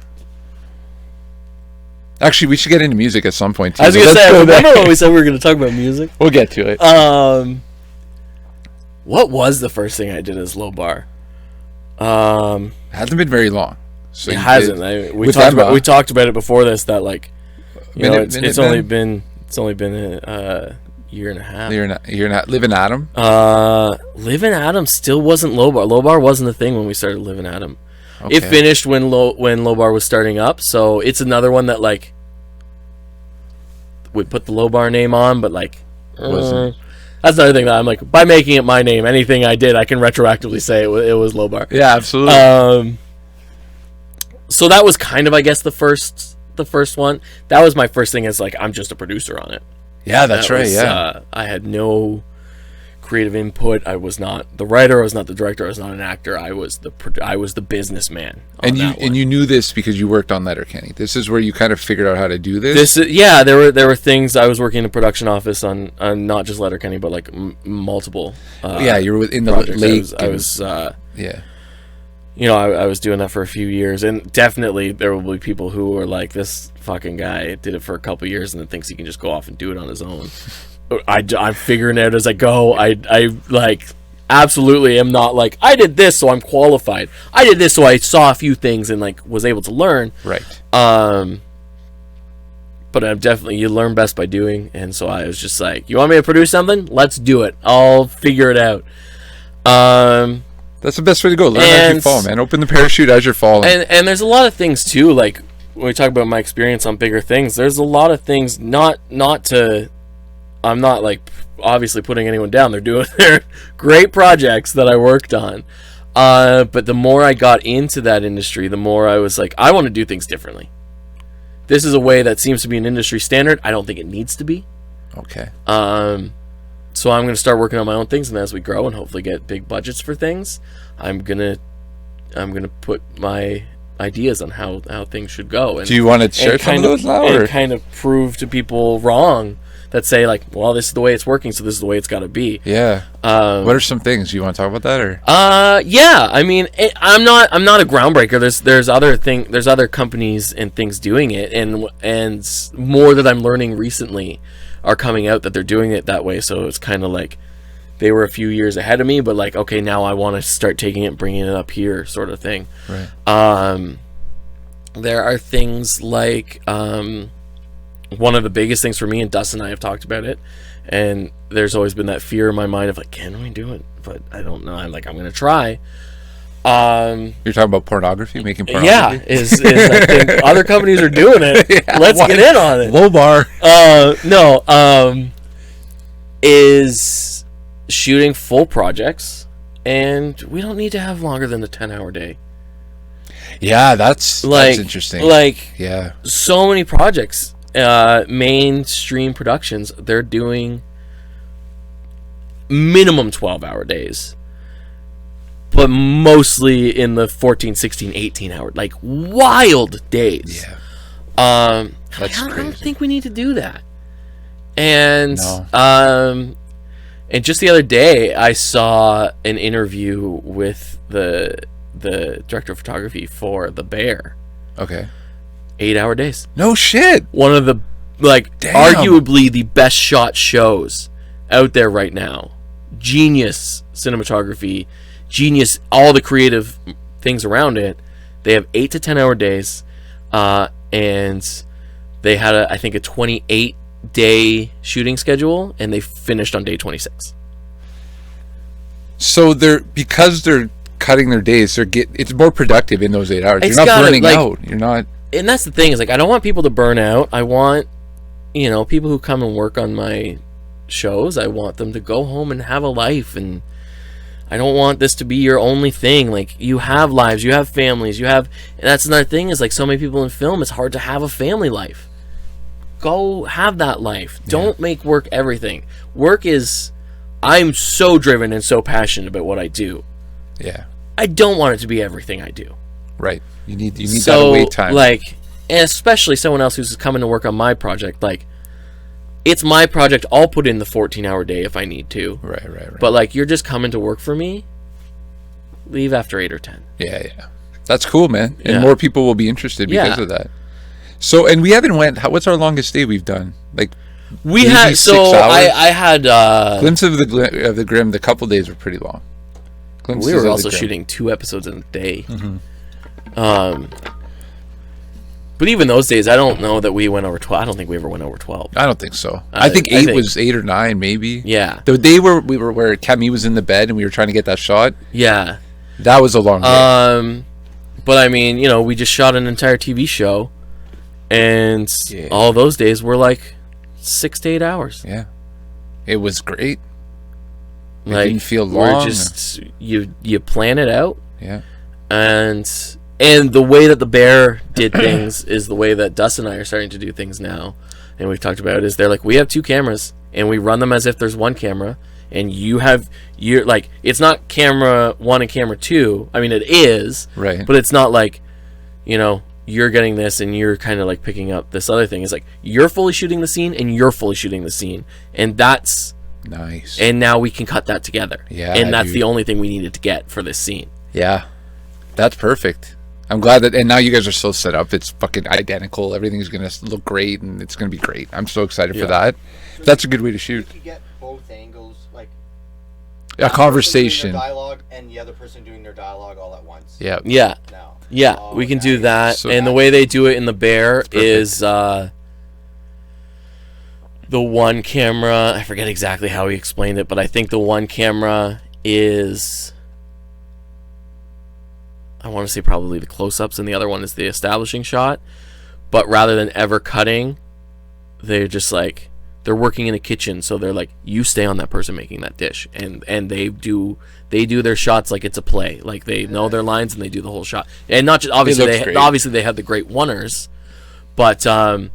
Actually, we should get into music at some point too. I was gonna say, remember when we said we were gonna talk about music? We'll get to it. What was the first thing I did as Low Bar? It hasn't been very long. So it hasn't. We talked about it before this. That like, it's only been a year and a half. Year and a half. Live in Adam. Live in Adam still wasn't Low Bar. Low Bar wasn't a thing when we started Live in Adam. Okay. It finished when Low Bar was starting up. So it's another one that like we put the Low Bar name on, but like wasn't. That's another thing that I'm like, by making it my name, anything I did, I can retroactively say it was Low Bar. Yeah, absolutely. So that was kind of, I guess, the first one. That was my first thing. Is like, I'm just a producer on it. Yeah, that's right. Yeah, I had no creative input. I was not the writer. I was not the director. I was not an actor. I was the businessman. And you knew this because you worked on Letterkenny. This is where you kind of figured out how to do this. There were things. I was working in a production office on not just Letterkenny, but like multiple. You were in the lake. I was yeah. I was doing that for a few years, and definitely there will be people who are like, this fucking guy did it for a couple years and then thinks he can just go off and do it on his own. I'm figuring it out as I go. I like absolutely am not like, I did this so I'm qualified. I did this so I saw a few things and like was able to learn. Right. But I'm definitely, you learn best by doing, and so I was just like, you want me to produce something? Let's do it. I'll figure it out. That's the best way to go. Learn as you fall, man. Open the parachute as you're falling. And there's a lot of things too, like when we talk about my experience on bigger things, there's a lot of things I'm not like obviously putting anyone down. They're doing their great projects that I worked on. But the more I got into that industry, the more I was like, I want to do things differently. This is a way that seems to be an industry standard. I don't think it needs to be. Okay. So I'm going to start working on my own things, and as we grow and hopefully get big budgets for things, I'm gonna put my ideas on how things should go. And, do you want to share some of those now? And kind of prove to people wrong that say like, well, this is the way it's working, so this is the way it's got to be. Yeah. What are some things you want to talk about that, or? Yeah. I mean, I'm not a groundbreaker. There's other companies and things doing it, and more that I'm learning recently are coming out that they're doing it that way. So it's kind of like they were a few years ahead of me, but like, okay, now I want to start taking it and bringing it up here, sort of thing. Right. there are things like one of the biggest things for me, and Dustin and I have talked about it, and there's always been that fear in my mind of like, can we do it? But I don't know. I'm going to try. You're talking about pornography, making pornography? Yeah, is I think other companies are doing it. Yeah, Let's get in on it. Low bar. Is shooting full projects, and we don't need to have longer than a 10-hour day. Yeah, that's interesting. Like, yeah, so many projects, mainstream productions, they're doing minimum 12-hour days. But mostly in the 14, 16, 18 hour, like wild days. Yeah. I don't think we need to do that. And and just the other day I saw an interview with the director of photography for The Bear. Okay. 8-hour days. No shit. One of the arguably the best shot shows out there right now. Genius cinematography. Genius, all the creative things around it. They have 8 to 10 hour days, and they had I think a 28-day shooting schedule, and they finished on day 26. So because they're cutting their days, it's more productive in those 8 hours. You're not burning out. You're not. And that's the thing, is like, I don't want people to burn out. I want, people who come and work on my shows, I want them to go home and have a life, and I don't want this to be your only thing. Like, you have lives, you have families, and that's another thing, is like, so many people in film, it's hard to have a family life. Go have that life. Don't make work everything. I'm so driven and so passionate about what I do. Yeah. I don't want it to be everything I do. Right. You need that away time. Like, and especially someone else who's coming to work on my project, like, it's my project. I'll put in the 14-hour day if I need to. Right. But like, you're just coming to work for me. Leave after 8 or 10. Yeah. That's cool, man. And more people will be interested because of that. So, and we haven't what's our longest day we've done? Like, we had 6 hours? I had Glimpse of the Grim. The couple days were pretty long. We were also shooting 2 episodes in a day. Mm-hmm. But even those days, I don't know that we went over 12. I don't think we ever went over 12. I don't think so. I think 8 was 8 or 9, maybe. Yeah. The day we were where Camille was in the bed and we were trying to get that shot. Yeah. That was a long day. But I mean, we just shot an entire TV show, and all those days were like 6 to 8 hours. Yeah. It was great. It like, didn't feel long. We're just you plan it out. Yeah. And the way that The Bear did things is the way that Dustin and I are starting to do things now. And we've talked about it, is they're like, we have 2 cameras, and we run them as if there's 1 camera, and you're like, it's not camera 1 and camera 2. I mean, it is, right? But it's not like, you're getting this and you're kind of like picking up this other thing. It's like, you're fully shooting the scene and you're fully shooting the scene, and that's nice. And now we can cut that together. Yeah, and that's the only thing we needed to get for this scene. Yeah, that's perfect. I'm glad that, and now you guys are so set up. It's fucking identical. Everything's gonna look great, and it's gonna be great. I'm so excited for that. So that's a good way to shoot. You get both angles, like a conversation, dialogue, and the other person doing their dialogue all at once. Yeah. Now. Yeah, we can do that. So and the way they do it in The Bear is the one camera. I forget exactly how he explained it, but I think the one camera is, I want to say probably the close-ups, and the other one is the establishing shot. But rather than ever cutting, they're just like, they're working in a kitchen, so they're like, you stay on that person making that dish, and they do their shots like it's a play, like they know their lines and they do the whole shot. And not just obviously they have the great oneers, but the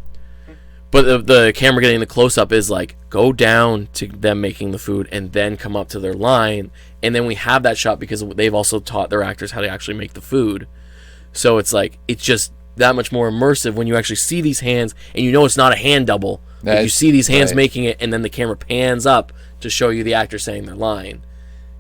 camera getting the close-up is like, go down to them making the food and then come up to their line. And then we have that shot because they've also taught their actors how to actually make the food. So it's like, it's just that much more immersive when you actually see these hands, and it's not a hand double. Like, you see these hands making it, and then the camera pans up to show you the actor saying their line.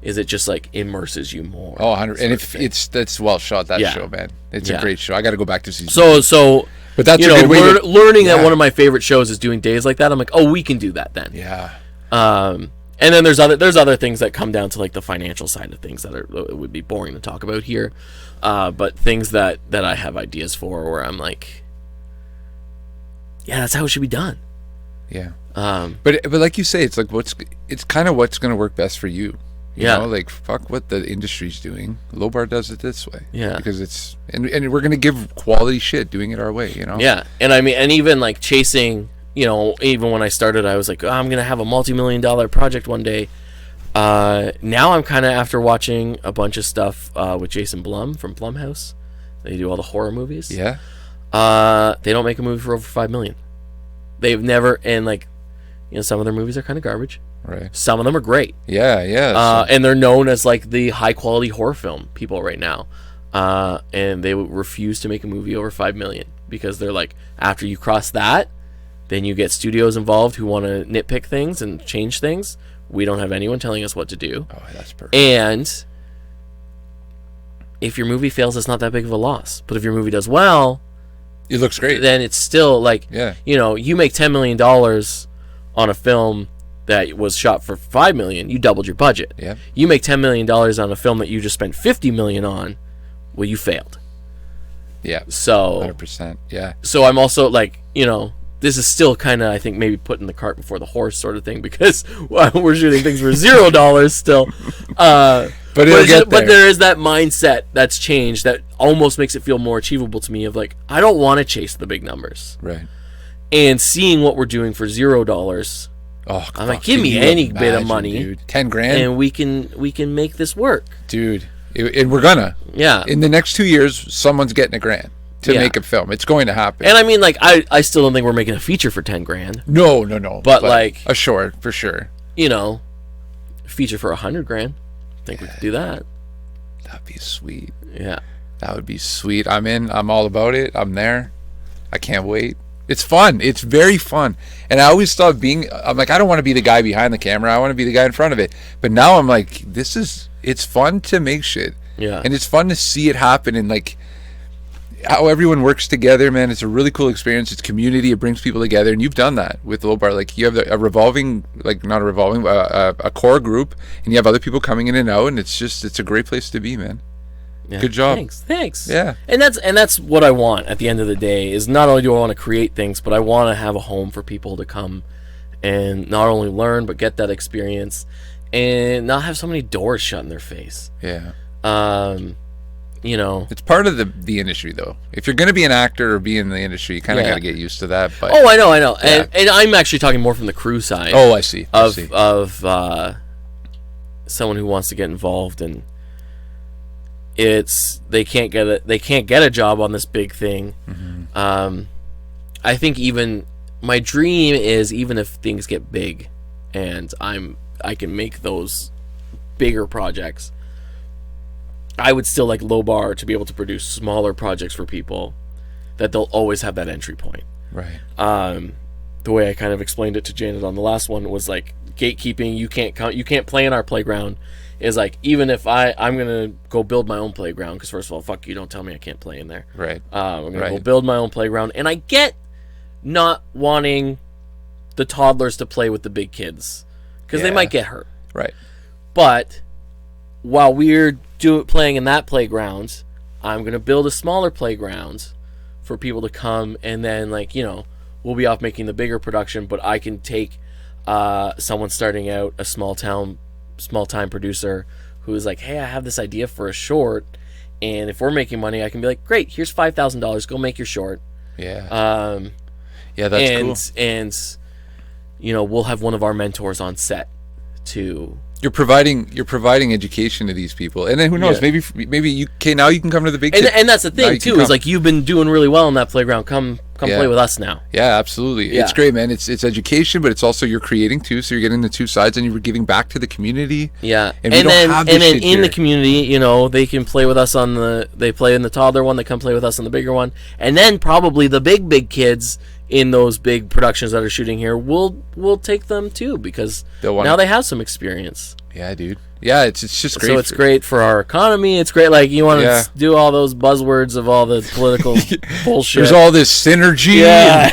Is it just like immerses you more? Oh, 100. And that's well shot, that show, man. It's a great show. I got to go back to season. But that's a good way learning that one of my favorite shows is doing days like that. I'm like, oh, we can do that then. Yeah. And then there's other things that come down to like the financial side of things that it would be boring to talk about here, but things that I have ideas for where I'm like, yeah, that's how it should be done. Yeah. But like you say, it's like it's kind of what's going to work best for you. You know, like fuck what the industry's doing. Low Bar does it this way. Yeah. Because it's and we're going to give quality shit doing it our way, you know. Yeah. And I mean, and even like chasing, you know, even when I started, I was like, oh, I'm going to have a multi-million-dollar project one day. Now I'm kind of after watching a bunch of stuff with Jason Blum from Blumhouse. They do all the horror movies. Yeah. They don't make a movie for over $5 million. They've never, and like, you know, some of their movies are kind of garbage. Right. Some of them are great. Yeah, yeah. And they're known as like the high quality horror film people right now. And they refuse to make a movie over $5 million because they're like, after you cross that, then you get studios involved who want to nitpick things and change things. We don't have anyone telling us what to do. Oh, that's perfect. And if your movie fails, it's not that big of a loss. But if your movie does well, it looks great. Then it's still like, yeah. You know, you make $10 million on a film that was shot for $5 million, you doubled your budget. Yeah. You make $10 million on a film that you just spent $50 million on, well, you failed. Yeah. So 100%. Yeah. So I'm also like, you know, this is still kind of, I think, maybe putting the cart before the horse sort of thing because we're shooting things for $0 still. But there is that mindset that's changed that almost makes it feel more achievable to me of like, I don't want to chase the big numbers. Right. And seeing what we're doing for $0, I'm like, give me any bit of money, dude. 10 grand, and we can make this work, dude. And we're gonna. Yeah. In the next 2 years, someone's getting $1 grand to make a film. It's going to happen. And I mean, like, I still don't think we're making a feature for 10 grand. No. But like a short for sure. You know, a feature for 100 grand. I think we could do that. That'd be sweet. Yeah. That would be sweet. I'm in. I'm all about it. I'm there. I can't wait. It's fun. It's very fun. And I always thought I'm like, I don't want to be the guy behind the camera. I want to be the guy in front of it. But now I'm like, it's fun to make shit. Yeah. And it's fun to see it happen and like how everyone works together, man. It's a really cool experience. It's community. It brings people together. And you've done that with Low Bar. Like you have a revolving, like not a revolving, a core group. And you have other people coming in and out. And it's a great place to be, man. Yeah. Good job. Thanks. Yeah. And that's what I want at the end of the day is not only do I want to create things, but I want to have a home for people to come and not only learn, but get that experience and not have so many doors shut in their face. Yeah. You know. It's part of the industry though. If you're going to be an actor or be in the industry, you kind of got to get used to that. But I know. Yeah. And I'm actually talking more from the crew side. Oh, I see. Of someone who wants to get involved and they can't get a job on this big thing. Mm-hmm. I think even my dream is even if things get big and I can make those bigger projects, I would still like Low Bar to be able to produce smaller projects for people that they'll always have that entry point. Right. The way I kind of explained it to Janet on the last one was like gatekeeping. You can't play in our playground. Is like, even if I'm gonna go build my own playground, because first of all, fuck you, don't tell me I can't play in there. Right. I'm gonna go build my own playground, and I get not wanting the toddlers to play with the big kids because they might get hurt. Right. But while we're playing in that playground, I'm gonna build a smaller playground for people to come, and then like, you know, we'll be off making the bigger production, but I can take someone starting out, a small time producer who is like, hey, I have this idea for a short, and if we're making money, I can be like, great, here's $5,000, go make your short. Yeah. That's cool. And you know, we'll have one of our mentors on set to. You're providing education to these people, and then who knows? Yeah. Maybe you now you can come to the big. And that's the thing too, is like you've been doing really well in that playground. Come play with us now. Yeah, absolutely. Yeah. It's great, man. It's education, but it's also you're creating too. So you're getting the two sides, and you're giving back to the community. Yeah, and then in the community, you know, they can play with us they play in the toddler one. They come play with us on the bigger one, and then probably the big kids in those big productions that are shooting here, we'll take them too because now they have some experience. Yeah, dude. Yeah, it's just great. So it's great for our economy. It's great. Like you want to do all those buzzwords of all the political bullshit. There's all this synergy. Yeah.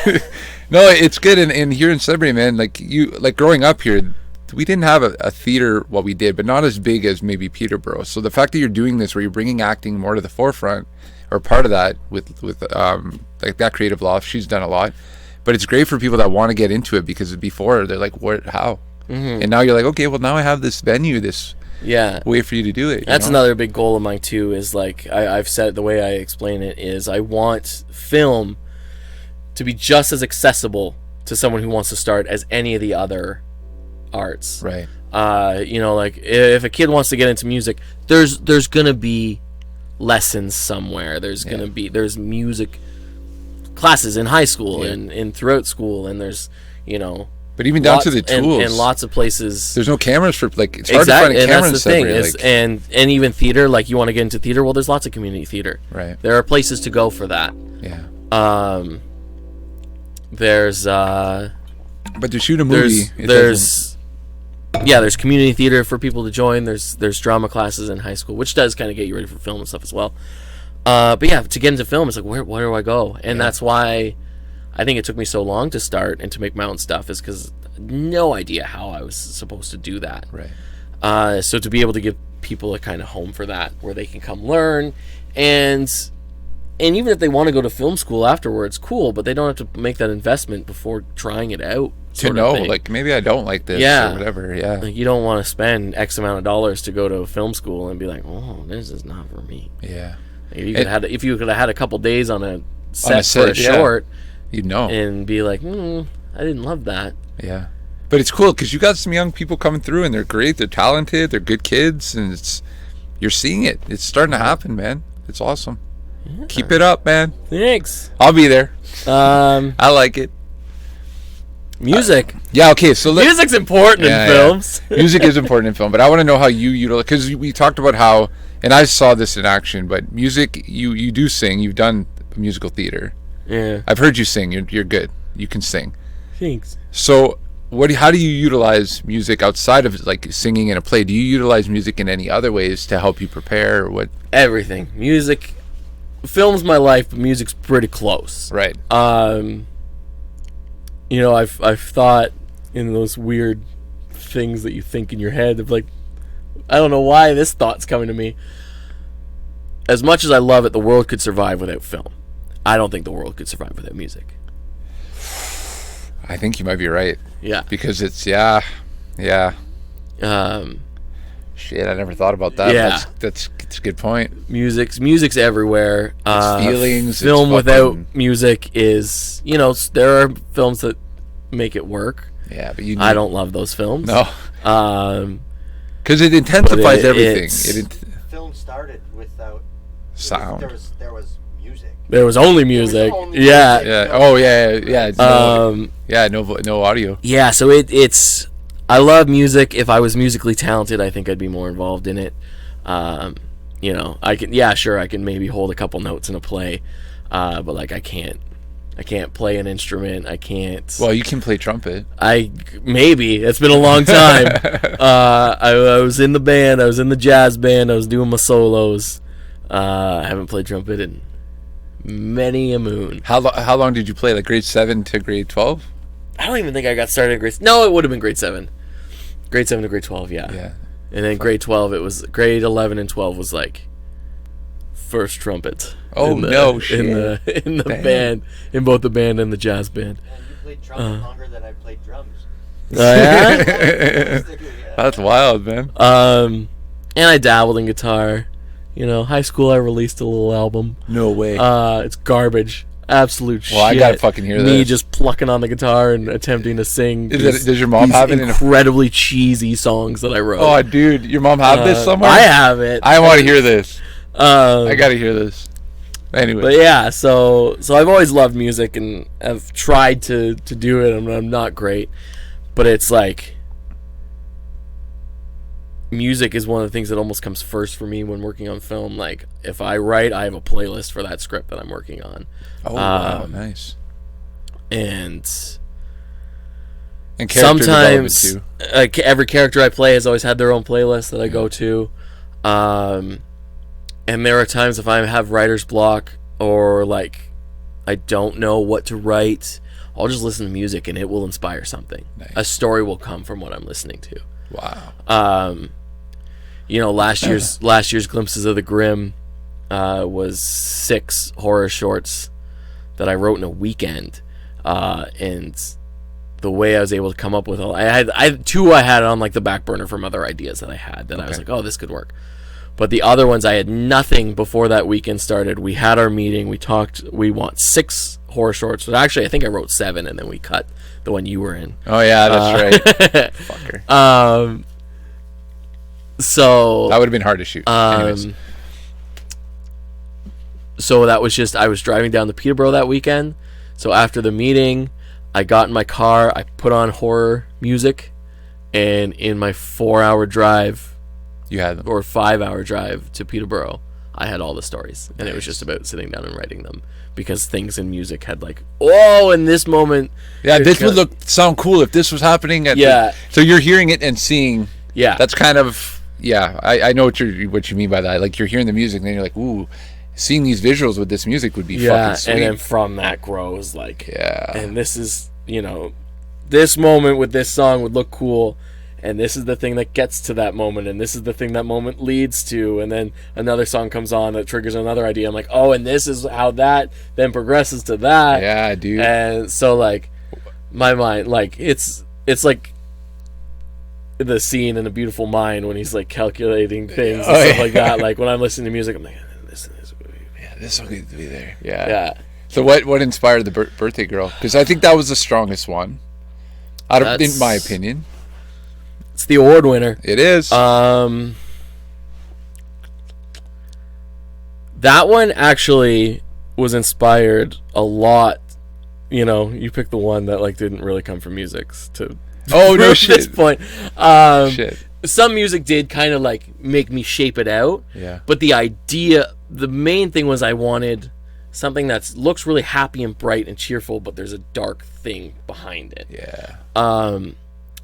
No, it's good. And here in Sudbury, man, like growing up here, we didn't have a theater. Well, we did, but not as big as maybe Peterborough. So the fact that you're doing this, where you're bringing acting more to the forefront, or part of that with like that creative loft, she's done a lot. But it's great for people that want to get into it, because before they're like, what, how? And now you're like, okay, well, now I have this venue, this way for you to do it. That's another big goal of mine too, is like I've said, the way I explain it is I want film to be just as accessible to someone who wants to start as any of the other arts. Right. You know, like if a kid wants to get into music, there's gonna be lessons somewhere. There's music classes in high school and throughout school, and there's, you know, but even down to the tools and lots of places. There's no cameras for, like, it's hard to find a camera in Sudbury, like, and even theater, like, you want to get into theater, well, there's lots of community theater. Right. There are places to go for that. Yeah. There's but to shoot a movie, there's community theater for people to join. There's drama classes in high school, which does kind of get you ready for film and stuff as well. But yeah, to get into film, it's like, where do I go? And that's why I think it took me so long to start and to make my own stuff, is because no idea how I was supposed to do that. Right. So to be able to give people a kind of home for that, where they can come learn, and even if they want to go to film school afterwards, cool, but they don't have to make that investment before trying it out. To know, like, maybe I don't like this or whatever. Yeah. Like, you don't want to spend X amount of dollars to go to film school and be like, oh, this is not for me. Yeah. If you could have had a couple days on a set for a short, you'd know, and be like, I didn't love that. Yeah, but it's cool because you got some young people coming through, and they're great, they're talented, they're good kids, and you're seeing it. It's starting to happen, man. It's awesome. Yeah. Keep it up, man. Thanks. I'll be there. I like it. Music. Yeah, okay, so music's important in films. Music is important in film, but I want to know how you utilize, because we talked about how, and I saw this in action, but music, you do sing. You've done musical theater. Yeah. I've heard you sing. You're good. You can sing. Thanks. So how do you utilize music outside of, like, singing in a play? Do you utilize music in any other ways to help you prepare, or what? Everything. Music. Film's my life, but music's pretty close. Right. You know, I've thought in those weird things that you think in your head of, like, I don't know why this thought's coming to me. As much as I love it, the world could survive without film. I don't think the world could survive without music. I think you might be right. Yeah. Because it's, Shit, I never thought about that. Yeah. That's a good point. Music's everywhere. It's feelings. Film without music is, you know, there are films that make it work. Yeah, but I don't love those films. No. Because it intensifies everything. Film started without sound. There was music. There was only music. Yeah. Yeah. Oh yeah. No audio. Yeah. So it's. I love music. If I was musically talented, I think I'd be more involved in it. You know, I can. Yeah, sure. I can maybe hold a couple notes in a play, but like I can't play an instrument. I can't. Well, you can play trumpet. Maybe. It's been a long time. I was in the band. I was in the jazz band. I was doing my solos. I haven't played trumpet in many a moon. How long did you play? Like grade 7 to grade 12? I don't even think I got started in grade. No, it would have been grade 7. Grade 7 to grade 12. Yeah. Yeah. And then grade 12, it was grade 11 and 12 was like first trumpet. Oh, no shit. In the band, in both the band and the jazz band. And you played trumpet longer than I played drums. Oh, yeah? That's wild, man. And I dabbled in guitar. You know, high school I released a little album. No way. It's garbage. Absolute shit. Well, I gotta fucking hear Me this. just plucking on the guitar and attempting to sing. Does your mom have it? Incredibly cheesy songs that I wrote. Oh, dude, your mom have this somewhere? I have it. I want to hear this. I gotta hear this. Anyway. But yeah, so I've always loved music and I've tried to do it. I'm not great, but it's like music is one of the things that almost comes first for me when working on film. Like if I write, I have a playlist for that script that I'm working on. Oh, wow, nice. And character sometimes too. Every character I play has always had their own playlist that I go to. And there are times if I have writer's block or like I don't know what to write, I'll just listen to music and it will inspire something. Nice. A story will come from what I'm listening to. Wow. You know, last year's Glimpses of the Grim was 6 horror shorts that I wrote in a weekend, and the way I was able to come up with I had 2 I had on like the back burner from other ideas that I had that I was like, oh, this could work. But the other ones, I had nothing before that weekend started. We had our meeting. We talked. We want 6 horror shorts. But actually, I think I wrote 7, and then we cut the one you were in. Oh yeah, that's right. Fucker. So That would have been hard to shoot. Anyways. So that was just, I was driving down to Peterborough that weekend. So after the meeting, I got in my car. I put on horror music, and in my 4-hour drive, You had them. or 5-hour drive to Peterborough, I had all the stories, and it was just about sitting down and writing them, because things in music had like, oh, in this moment, Yeah, this would sound cool if this was happening. So you're hearing it and seeing. yeah, That's kind of, yeah. I know what you mean by that. Like, you're hearing the music, and then you're like, ooh, seeing these visuals with this music would be fucking sweet. and then from that grows like, Yeah. and this is, you know, this moment with this song would look cool, and this is the thing that gets to that moment, and this is the thing that moment leads to, and then another song comes on that triggers another idea. I'm like, oh, and this is how that then progresses to that. Yeah, dude. And so like my mind, like it's like the scene in A Beautiful Mind when he's like calculating things and stuff like that. Like when I'm listening to music, I'm like, this This will need to be there. Yeah. yeah. So what inspired the Birthday Girl? Because I think that was the strongest one, in my opinion. It's the award winner. It is. That one actually was inspired a lot. You know, you picked the one that like didn't really come from music to Oh no at shit. this point. Shit. Some music did kind of like make me shape it out. Yeah. But the idea, the main thing was I wanted something that looks really happy and bright and cheerful, but there's a dark thing behind it. Yeah.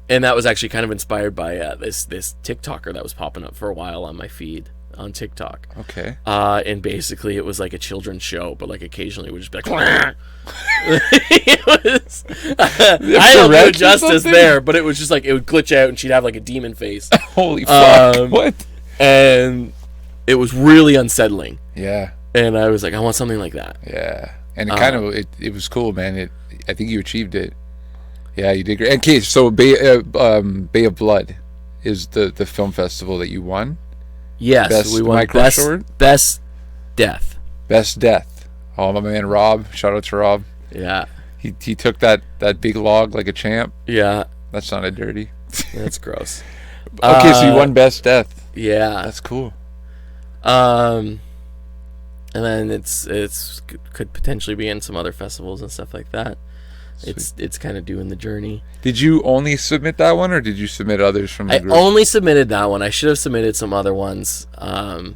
And that was actually kind of inspired by this TikToker that was popping up for a while on my feed on TikTok. Okay. And basically it was like a children's show, but like occasionally it would just be like, it was, I don't do justice there, but it was just like, it would glitch out and she'd have like a demon face. Holy fuck. What? And it was really unsettling. Yeah. And I was like, I want something like that. Yeah. And it kind of, it was cool, man. I think you achieved it. Yeah, you did great. Okay, so Bay of Blood is the film festival that you won. Yes, we won best death. Best death. Oh, my man Rob. Shout out to Rob. Yeah. He took that big log like a champ. Yeah. That sounded dirty. That's gross. Okay, so you won best death. Yeah. That's cool. And then it's could potentially be in some other festivals and stuff like that. Sweet. It's kind of doing the journey. Did you only submit that one, or did you submit others from the group? I only submitted that one. I should have submitted some other ones. The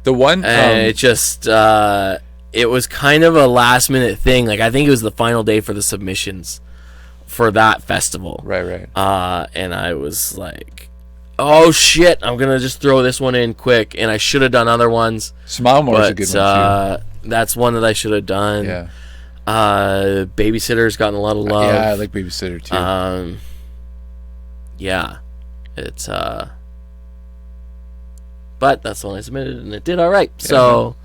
one it just it was kind of a last minute thing. Like I think it was the final day for the submissions for that festival. Right. And I was like, oh shit, I'm gonna just throw this one in quick, and I should have done other ones. Smile More is a good one too. That's one that I should have done. Yeah. Babysitter's gotten a lot of love. Yeah, I like Babysitter too. Yeah, it's but that's the one I submitted, and it did all right. Yeah, so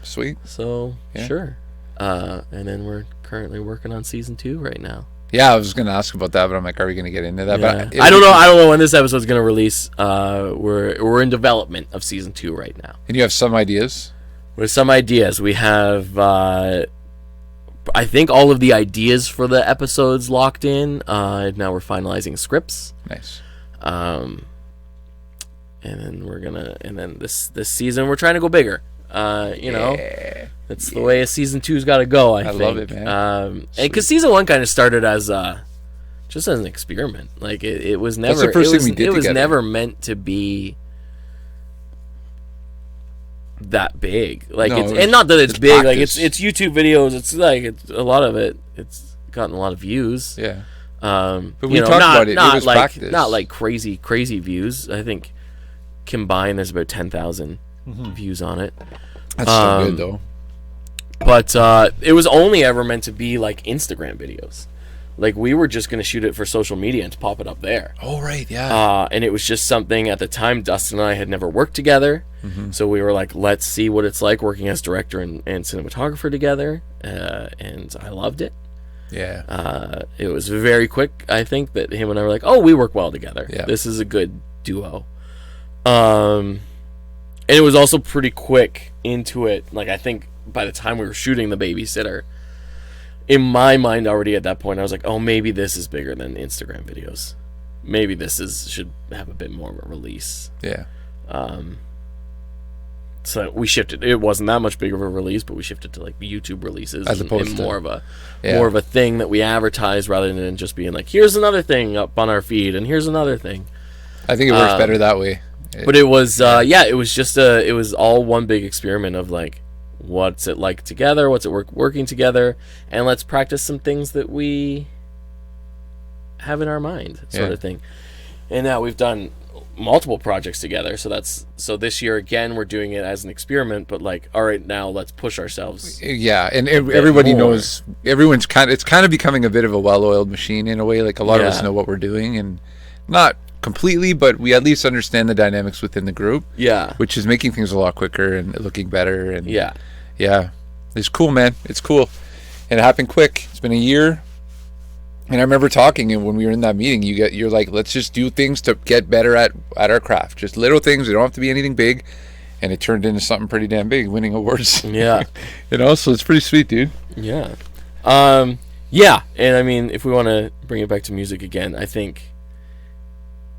sweet. So yeah. Sure. And then we're currently working on season 2 right now. Yeah, I was gonna ask about that, but I'm like, are we gonna get into that? Yeah. But I don't know when this episode's gonna release. We're in development of season 2 right now. And you have some ideas? With some ideas, we have. I think all of the ideas for the episodes locked in. Now we're finalizing scripts. Nice. And then this season we're trying to go bigger. You know, that's the way a season 2's got to go. I think. Love it, man. And because season 1 kind of started as just as an experiment. Like it was never. That's the first thing we did It was together. never meant to be that big. Like no, and not that it's big. practice. Like it's YouTube videos. It's like a lot of it. It's gotten a lot of views. Yeah. But we talked about it. Not it was like practice. Not like crazy views. I think combined there's about 10,000 views on it. That's so good though. But it was only ever meant to be like Instagram videos. Like we were just gonna shoot it for social media and to pop it up there. Oh right, yeah. And it was just something at the time Dustin and I had never worked together, so we were like, let's see what it's like working as director and cinematographer together. And I loved it. Yeah. It was very quick. I think that him and I were like, oh, we work well together. Yeah. This is a good duo. And it was also pretty quick into it. Like I think by the time we were shooting The Babysitter, in my mind already at that point, I was like, oh, maybe this is bigger than Instagram videos. Maybe this should have a bit more of a release. Yeah. So we shifted. It wasn't that much bigger of a release, but we shifted to like YouTube releases As opposed and to more of a thing that we advertise rather than just being like, here's another thing up on our feed and here's another thing. I think it works better that way. But it was it was just it was all one big experiment of like, what's it like together, what's it working together, and let's practice some things that we have in our mind, sort of thing. And now we've done multiple projects together, so this year again we're doing it as an experiment, but like, all right, now let's push ourselves. Yeah, and everybody knows, it's kind of becoming a bit of a well-oiled machine in a way. Like a lot of us know what we're doing, and not completely, but we at least understand the dynamics within the group, which is making things a lot quicker and looking better. And yeah, it's cool, man. It's cool, and it happened quick. It's been a year, and I remember talking, and when we were in that meeting, you're like, let's just do things to get better at our craft, just little things. They don't have to be anything big, and it turned into something pretty damn big, winning awards. Yeah. So it's pretty sweet, dude. Yeah. And I mean, if we want to bring it back to music again, I think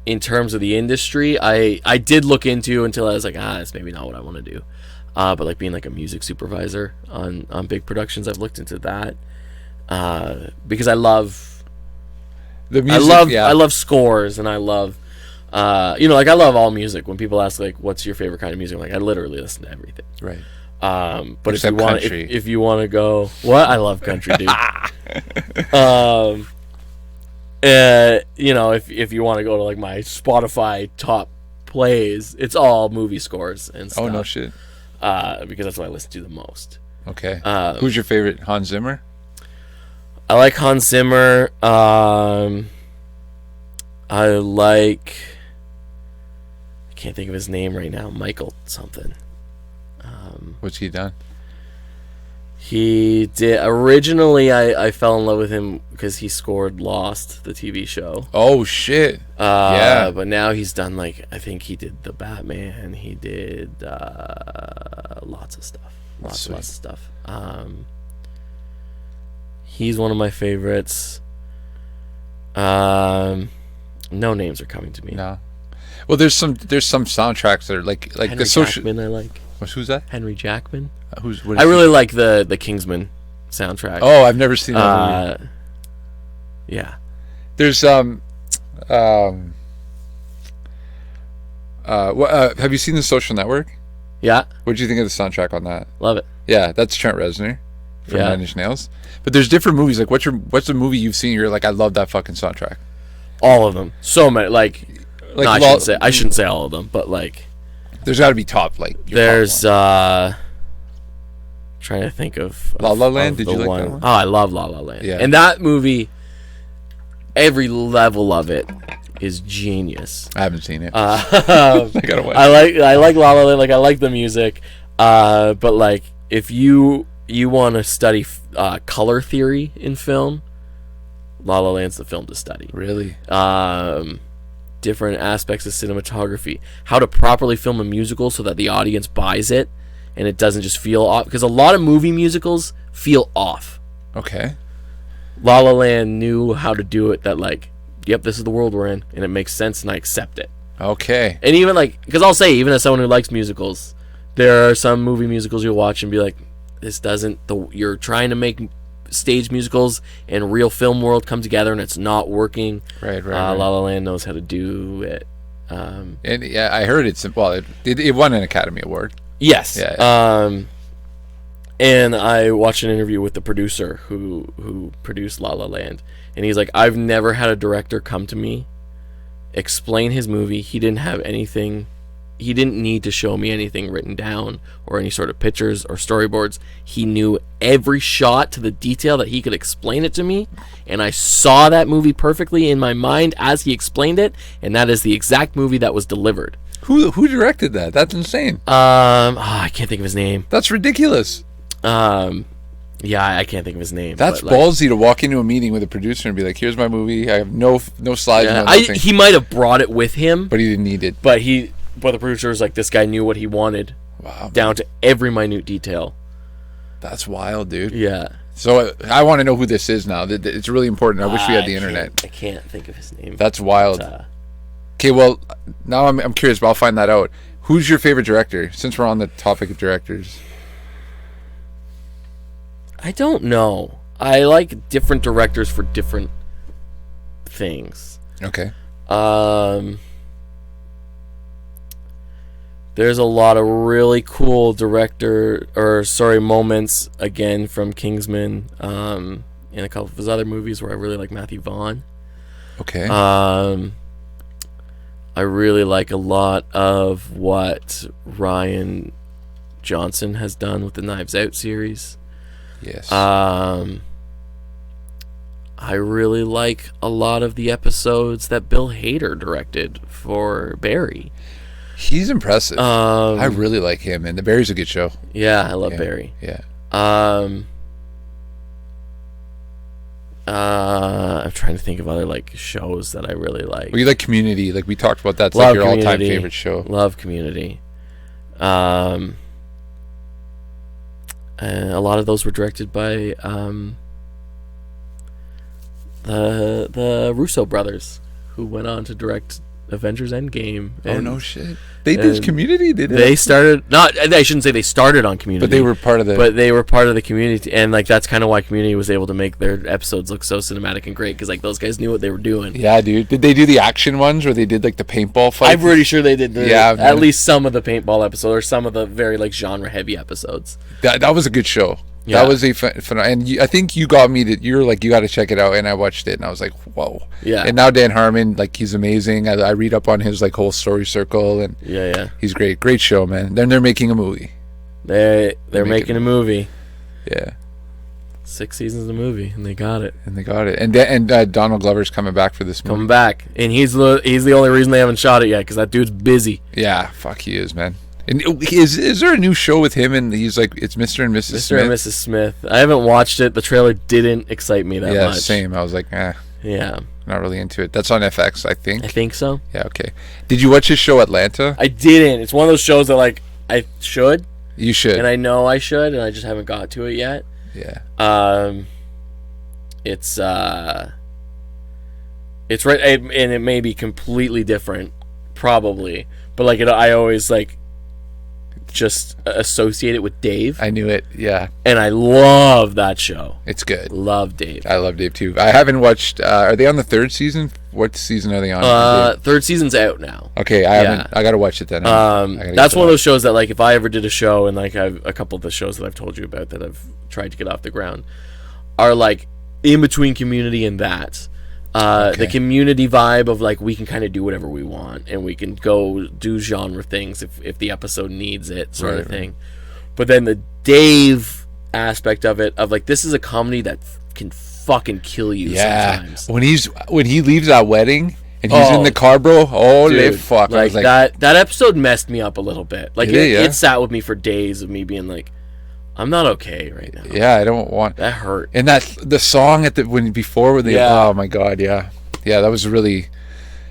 in terms of the industry, I did look into until I was like, it's maybe not what I want to do. But like being like a music supervisor on big productions, I've looked into that. Because I love the music. I love scores, and I love like I love all music. When people ask like, what's your favorite kind of music, I'm like, I literally listen to everything. Right. But if you want to go, what? I love country, dude. If you want to go to like my Spotify top plays, it's all movie scores and stuff. Oh no shit. Because that's what I listen to the most. Okay. Who's your favorite? Hans Zimmer? I like Hans Zimmer. I can't think of his name right now. Michael something. What's he done? He did originally. I fell in love with him because he scored Lost, the TV show. Oh shit! But now he's done like, I think he did the Batman. He did lots of stuff. Lots of stuff. He's one of my favorites. No names are coming to me. No. Well, there's some soundtracks that are like Henry the social. Jackman, I like. Who's that? Henry Jackman. What I really like the Kingsman soundtrack. Oh, I've never seen that movie. Yeah. There's have you seen The Social Network? Yeah. What do you think of the soundtrack on that? Love it. Yeah, that's Trent Reznor from Nine Inch Nails. But there's different movies. Like, what's the movie you've seen? You're like, I love that fucking soundtrack. All of them. So many. I shouldn't say all of them, but like, there's got to be top. Like, there's trying to think of La La Land. Did you like that one? Oh, I love La La Land. Yeah. And that movie, every level of it is genius. I haven't seen it. I gotta wait. I like La La Land. Like, I like the music, but like, if you want to study color theory in film, La La Land's the film to study. Really? Different aspects of cinematography, how to properly film a musical so that the audience buys it and it doesn't just feel off, because a lot of movie musicals feel off. Okay. La La Land knew how to do it, that like, yep, this is the world we're in and it makes sense and I accept it. Okay. And even like, because I'll say, even as someone who likes musicals, there are some movie musicals you'll watch and be like, this doesn't, you're trying to make stage musicals and real film world come together and it's not working. Right. La La Land knows how to do it. And yeah, I heard it won an Academy Award. Yes. Yeah. And I watched an interview with the producer who produced La La Land, and he's like, I've never had a director come to me, explain his movie. He didn't have anything he didn't need to show me anything written down or any sort of pictures or storyboards. He knew every shot to the detail that he could explain it to me, and I saw that movie perfectly in my mind as he explained it, and that is the exact movie that was delivered. Who directed that? That's insane. I can't think of his name. That's ridiculous. Yeah, I can't think of his name. That's but, like, ballsy to walk into a meeting with a producer and be like, "Here's my movie. I have no slides, yeah, no nothing." he might have brought it with him, But he didn't need it. but the producer was like, this guy knew what he wanted Wow, down to every minute detail. that's wild, dude. Yeah. So I want to know who this is now. It's really important. I wish we had the internet. I can't think of his name. That's wild. But, Okay, well, now I'm curious, but I'll find that out. Who's your favorite director? Since we're on the topic of directors. I don't know. I like different directors for different things. Okay. There's a lot of really cool moments again from Kingsman, and a couple of his other movies where I really like Matthew Vaughn. Okay. I really like a lot of what Ryan Johnson has done with the Knives Out series. Yes. I really like a lot of the episodes that Bill Hader directed for Barry. He's impressive. I really like him, and The Barry's a good show. Yeah, I love Barry. Yeah. I'm trying to think of other like shows that I really like. Well, you like Community, like we talked about. That's Love like your all-time Community. favorite show. Love Community. And a lot of those were directed by the Russo brothers, who went on to direct Avengers Endgame. Oh no shit! They did Community. They started not. I shouldn't say they started on Community, but they were part of the. But they were part of the Community, and like that's kind of why Community was able to make their episodes look so cinematic and great, because like those guys knew what they were doing. Yeah, dude. Did they do the action ones where they did like the paintball fight? I'm pretty sure they did. At least some of the paintball episode or some of the very like genre heavy episodes. That was a good show. Yeah. That was a fun, and I think you got me to. You were like, you got to check it out, and I watched it, and I was like, whoa. Yeah. And now Dan Harmon, like, he's amazing. I read up on his like whole story circle, and Yeah. he's great. Great show, man. Then they're making a movie. They're making a movie. Yeah. 6 seasons of the movie, and they got it. And they got it. And Donald Glover's coming back for this movie. Coming back, and he's the only reason they haven't shot it yet, because that dude's busy. Yeah, fuck, he is, man. And is there a new show with him? And he's like, it's Mr. and Mrs. Mr. Smith. and Mrs. Smith. I haven't watched it. The trailer didn't excite me that Yeah, much. same. I was like, Yeah, not really into it. That's on FX, I think. I think so. Yeah, okay. Did you watch his show Atlanta? I didn't. It's one of those shows that like I should, You should. and I know I should, and I just haven't got to it yet. Yeah. It's right, and it may be completely different, probably, but like I always like just associate it with Dave. I knew it. Yeah. And I love that show. It's good. Love Dave. I love Dave too. I haven't watched. Are they on the third season? What season are they on? Third season's out now. Okay, I haven't. I gotta watch it then. That's one of those shows that like if I ever did a show, and like I've a couple of the shows that I've told you about that I've tried to get off the ground are like in between Community and that. The Community vibe of like we can kind of do whatever we want, and we can go do genre things if the episode needs it, sort of thing. But then the Dave aspect of it, of like this is a comedy that can fucking kill you sometimes. When he leaves that wedding and he's in the car, bro. Holy fuck! Like, I was like, that episode messed me up a little bit. Like it sat with me for days of me being like, I'm not okay right now. Yeah, I don't want that hurt. And the song at oh my god, yeah, that was really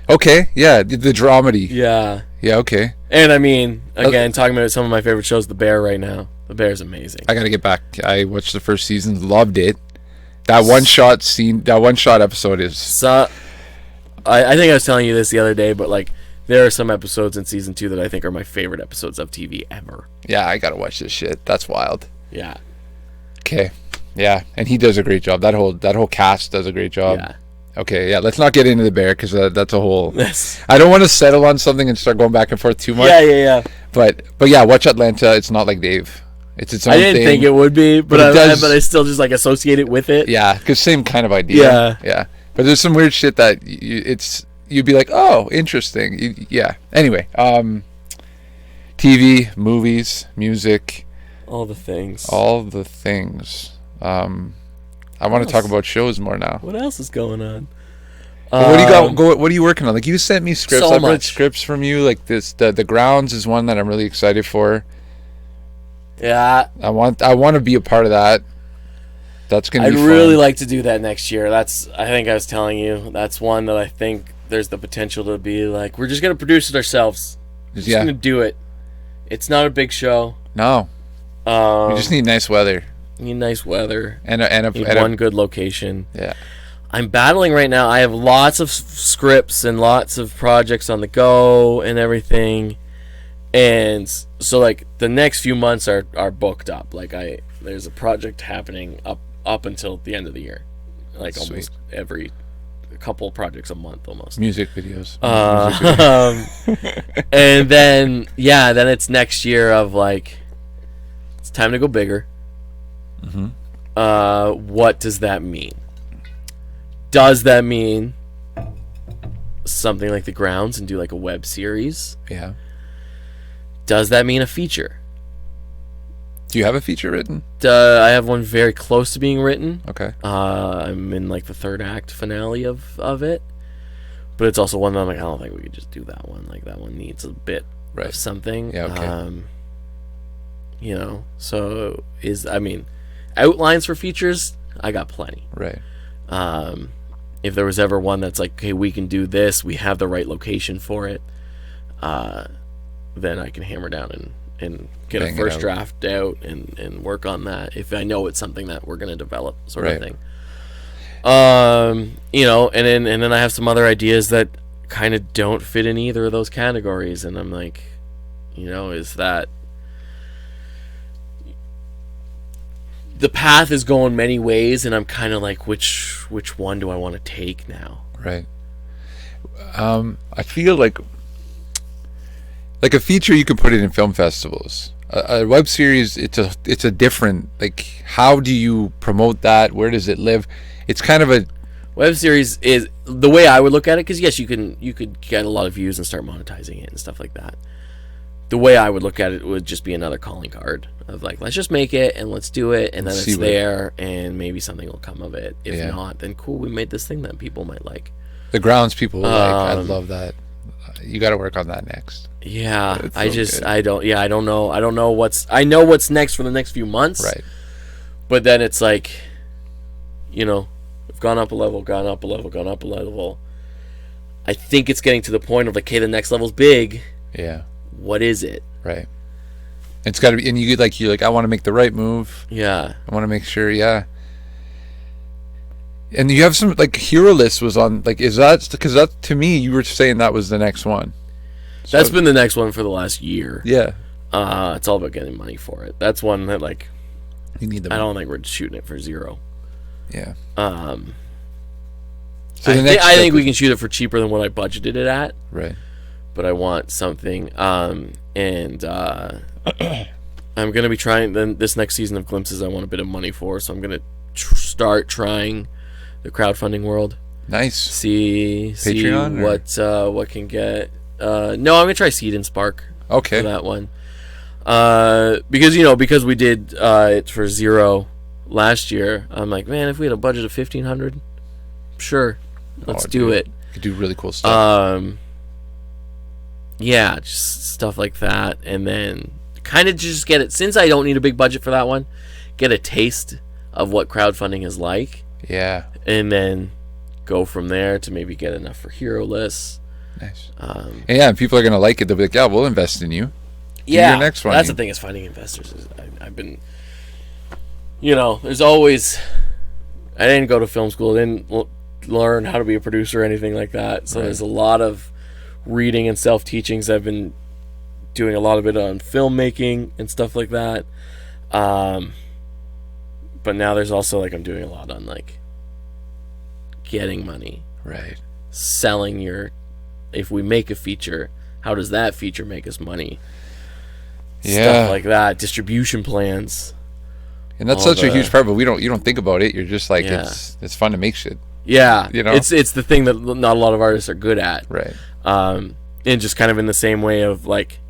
okay. Yeah, the dramedy. Yeah, okay. And I mean, again, talking about some of my favorite shows, The Bear right now. The Bear's amazing. I gotta get back. I watched the first season, loved it. That one shot episode is. So, I think I was telling you this the other day, but like there are some episodes in season 2 that I think are my favorite episodes of TV ever. Yeah, I gotta watch this shit. That's wild. Yeah. Okay. Yeah, and he does a great job. That whole cast does a great job. Yeah. Okay, yeah, let's not get into The Bear because that's a whole. I don't want to settle on something and start going back and forth too much. Yeah. But yeah, watch Atlanta. It's not like Dave. It's its own thing. I didn't think it would be, but I still just like associate it with it. Yeah, because same kind of idea. Yeah. But there's some weird shit that you'd be like, oh, interesting. Yeah. Anyway, TV, movies, music, All the things. all the things. I want to talk about shows more now. What else is going on? What do you got? What are you working on? Like, you sent me scripts. So I've read much. scripts from you. Like this, the Grounds is one that I'm really excited for. Yeah, I want to be a part of that. That's gonna I'd be really fun. like to do that next year. I think I was telling you, that's one that I think there's the potential to be like, we're just gonna produce it ourselves. We're just gonna do it. It's not a big show. No, we just need nice weather need nice weather and one good location. Yeah. I'm battling right now. I have lots of scripts and lots of projects on the go and everything, and so like the next few months are booked up. Like there's a project happening up until the end of the year, like Sweet. almost every couple projects a month almost. Music videos. And then then it's next year of like, it's time to go bigger. What does that mean? Does that mean something like The Grounds and do like a web series? Yeah. Does that mean a feature? Do you have a feature written? I have one very close to being written. Okay. I'm in like the third act finale of it, but it's also one that I'm like, I don't think we could just do that one. Like, that one needs a bit of something. Yeah. Okay. So outlines for features, I got plenty. Right. If there was ever one that's like, okay, we can do this, we have the right location for it, then I can hammer down and get Bang a it first out. draft out and work on that if I know it's something that we're going to develop, sort of thing. And then I have some other ideas that kind of don't fit in either of those categories, and I'm like, is that the path is going many ways, and I'm kind of like, which one do I want to take now? Right. I feel like a feature, you can put it in film festivals. A web series, it's a different, like, how do you promote that? Where does it live? It's kind of a web series is the way I would look at it, because yes, you could get a lot of views and start monetizing it and stuff like that. The way I would look at it would just be another calling card of like, let's just make it and let's do it, and then it's there, and maybe something will come of it. If not, then cool, we made this thing that people might like. The Grounds people will like. I love that. You got to work on that next. Yeah, It's I so just good. I don't know. I know what's next for the next few months. Right. But then it's like, we've gone up a level, gone up a level, gone up a level. I think it's getting to the point of like, okay, the next level's big. Yeah. What is it? Right. It's got to be, and you're like, I want to make the right move. Yeah. I want to make sure. Yeah. And you have some, like, Hero List was on, like, is that, because that, to me, you were saying that was the next one. So, That's been the next one for the last year. Yeah. It's all about getting money for it. That's one that, like, You need the I don't think we're shooting it for zero. Yeah. So the I think we can shoot it for cheaper than what I budgeted it at. Right. But I want something. I'm going to be trying, then this next season of Glimpses, I want a bit of money for, so I'm going to start trying the crowdfunding world. Nice. See Patreon, what can get. No, I'm going to try Seed and Spark. Okay. For that one. Because we did it for zero last year, I'm like, man, if we had a budget of $1,500, sure, let's do it. You could do really cool stuff. Yeah, just stuff like that, and then kind of just get it, since I don't need a big budget for that one, get a taste of what crowdfunding is like. Yeah. And then go from there to maybe get enough for Hero Lists. Nice. And people are gonna like it. They'll be like, "Yeah, we'll invest in you." Yeah, your next one. That's the thing, is finding investors. I've been, there's always. I didn't go to film school. I didn't learn how to be a producer or anything like that. So there's a lot of reading and self-teachings. I've been doing a lot of it on filmmaking and stuff like that. But now there's also, like, I'm doing a lot on, like, getting money. Right. Selling if we make a feature, how does that feature make us money? Yeah. Stuff like that. Distribution plans. And that's such a huge part, but you don't think about it. You're just like, it's fun to make shit. Yeah. You know? It's the thing that not a lot of artists are good at. Right. And just kind of in the same way of, like,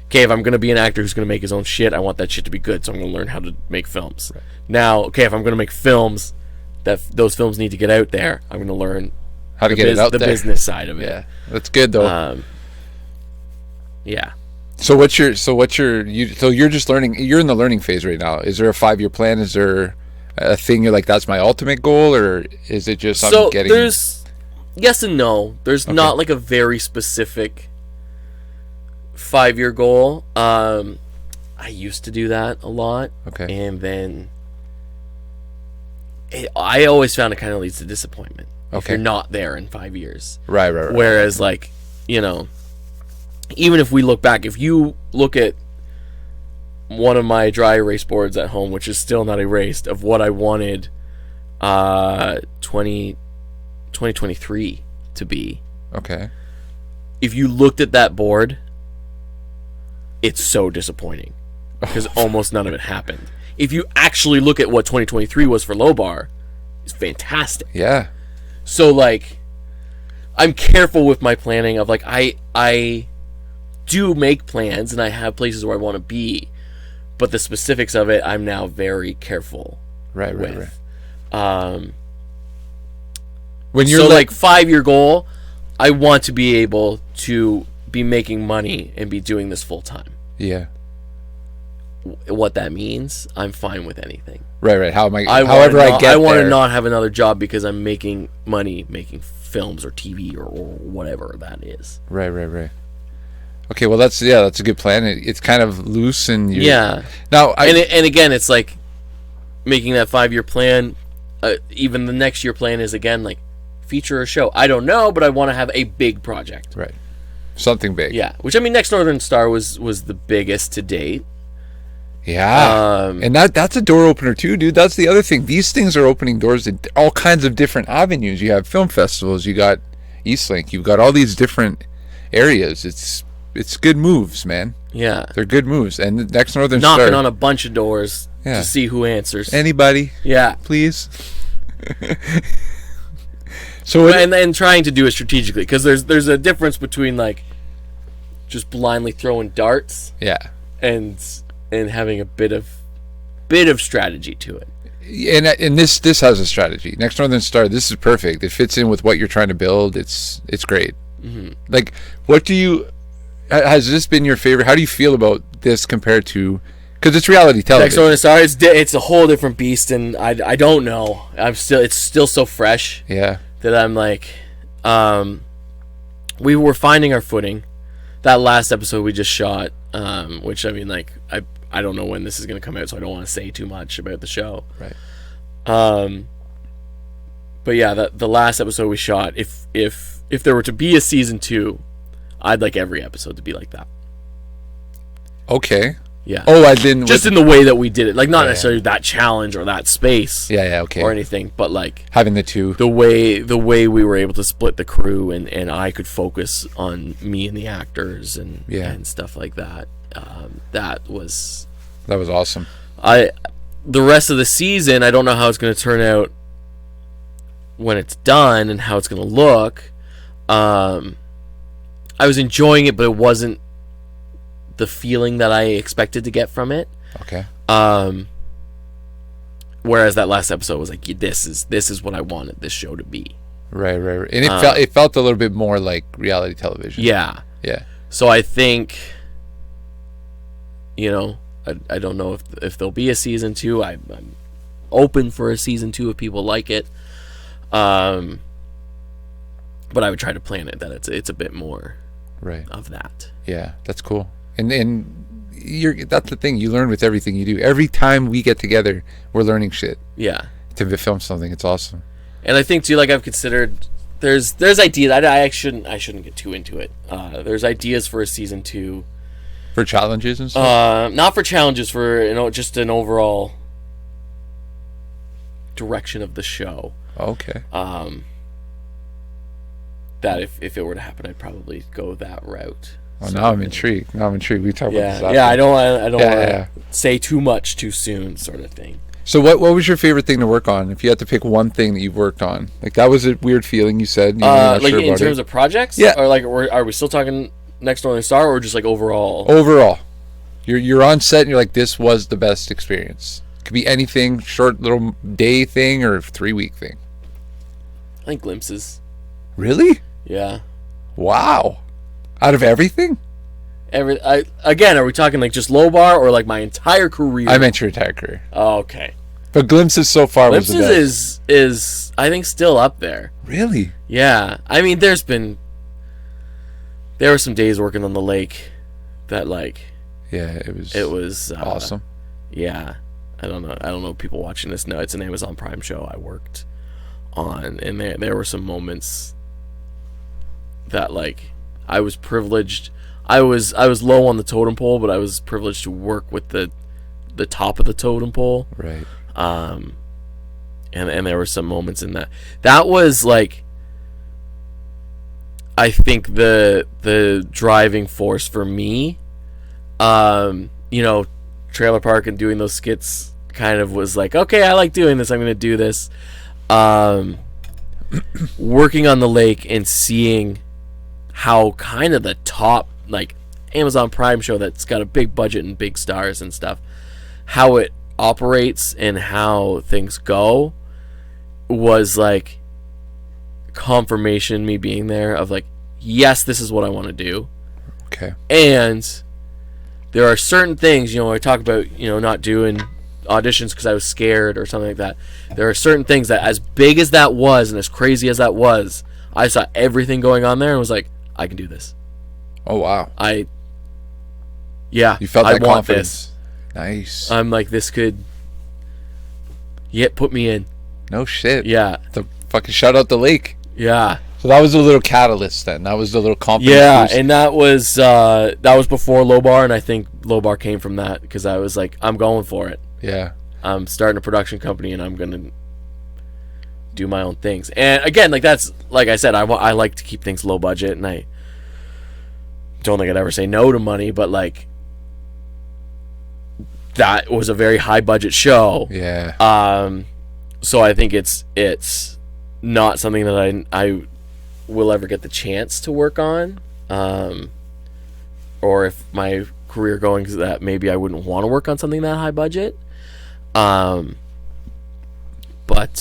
okay, if I'm going to be an actor who's going to make his own shit, I want that shit to be good, so I'm going to learn how to make films. Right. Now, okay, if I'm going to make films, those films need to get out there, I'm going to learn how to get it out the there. business side of it. Yeah, that's good though. Yeah. So you're just learning. You're in the learning phase right now. Is there a 5-year plan? Is there a thing you're like, that's my ultimate goal, or is it just so I'm getting? There's yes and no. There's not like a very specific 5-year goal. I used to do that a lot. Okay. And then I always found it kind of leads to disappointment if you're not there in 5 years. Right. Whereas, like, you know, even if we look back, if you look at one of my dry erase boards at home, which is still not erased, of what I wanted 2023 to be. Okay. If you looked at that board, it's so disappointing because almost none of it happened. If you actually look at what 2023 was for Low Bar, it's fantastic. Yeah. So, like, I'm careful with my planning of, like, I do make plans and I have places where I want to be, but the specifics of it, I'm now very careful Right. with. When you're so, like, 5-year goal, I want to be able to be making money and be doing this full time. Yeah. What that means, I'm fine with anything. Right. How am I? I however, I get want there. to not have another job because I'm making money making films or TV or whatever that is. Right. Okay, well that's a good plan. It's kind of loose and Now, and again, it's like making that 5-year plan. Even the next year plan is again like feature a show. I don't know, but I want to have a big project. Right. Something big. Yeah, which I mean, Next Northern Star was the biggest to date. Yeah, and that's a door opener too, dude. That's the other thing. These things are opening doors to all kinds of different avenues. You have film festivals. You got Eastlink. You've got all these different areas. It's good moves, man. Yeah, they're good moves. And the Next Northern knocking Star, on a bunch of doors to see who answers. Anybody? Yeah, please. So and trying to do it strategically, because there's a difference between like just blindly throwing darts. Yeah. And having a bit of strategy to it. And this has a strategy. Next Northern Star, this is perfect. It fits in with what you're trying to build. It's great. Mm-hmm. Like, has this been your favorite? How do you feel about this compared to, because it's reality television. Next Northern Star, it's a whole different beast, and I don't know. It's still so fresh. Yeah. That I'm like, we were finding our footing. That last episode we just shot, which I mean, like, I don't know when this is going to come out, so I don't want to say too much about the show. Right. But yeah, the last episode we shot, if there were to be a season 2, I'd like every episode to be like that. Okay. Yeah. Oh, I didn't. Just in the way that we did it, like not necessarily that challenge or that space. Yeah. Okay. Or anything, but like having the two. The way we were able to split the crew, and I could focus on me and the actors and stuff like that. That was awesome. The rest of the season, I don't know how it's going to turn out when it's done and how it's going to look. I was enjoying it, but it wasn't the feeling that I expected to get from it. Okay. Whereas that last episode was like, this is what I wanted this show to be. Right. And it felt a little bit more like reality television. Yeah. Yeah. So I think, you know, I don't know if there'll be a season 2. I'm open for a season 2 if people like it. But I would try to plan it that it's a bit more of that. Yeah, that's cool. And that's the thing, you learn with everything you do. Every time we get together, we're learning shit. Yeah. To film something, it's awesome. And I think too, like, I've considered there's ideas. I shouldn't get too into it. There's ideas for a season 2. For challenges and stuff? Not for challenges, for just an overall direction of the show. Okay. That if it were to happen, I'd probably go that route. Oh, now I'm intrigued. We talk about this after. Yeah, I don't want to say too much too soon, sort of thing. So what was your favorite thing to work on? If you had to pick one thing that you've worked on, like that was a weird feeling you said. Like in terms of projects, yeah. Or like, are we still talking Next Northern Star, or just like overall? Overall, you're on set and you're like, this was the best experience. Could be anything, short little day thing or 3-week thing. I think Glimpses. Really? Yeah. Wow. Out of everything? Again, are we talking like just low bar or like my entire career? I meant your entire career. Oh, okay. But Glimpses so far was the best. Glimpses is I think still up there. Really? Yeah. I mean, there were some days working on the lake that like Yeah, it was awesome. Yeah. I don't know if people watching this know. It's an Amazon Prime show I worked on, and there were some moments that like I was privileged. I was low on the totem pole, but I was privileged to work with the top of the totem pole. Right. And there were some moments in that was like, I think the driving force for me, Trailer Park and doing those skits kind of was like, okay, I like doing this, I'm gonna do this. Working on the lake and seeing how kind of the top like Amazon Prime show that's got a big budget and big stars and stuff, how it operates and how things go was like confirmation, me being there, of like, yes, this is what I want to do. Okay. And there are certain things, I talk about, not doing auditions because I was scared or something like that. There are certain things that, as big as that was and as crazy as that was, I saw everything going on there and was like, I can do this. Oh, wow. You felt that I want confidence. This. Nice. I'm like, this could, put me in. No shit. Yeah. The fucking shout out the lake. Yeah. So that was a little catalyst then. That was the little confidence. Yeah, boost. and that was before low bar, and I think low bar came from that because I was like, I'm going for it. Yeah. I'm starting a production company, and I'm gonna do my own things. And again, like that's like I said, I like to keep things low budget, and I don't think I'd ever say no to money, but like that was a very high budget show. Yeah. So I think it's not something that I will ever get the chance to work on, or if my career going to that, maybe I wouldn't want to work on something that high budget. But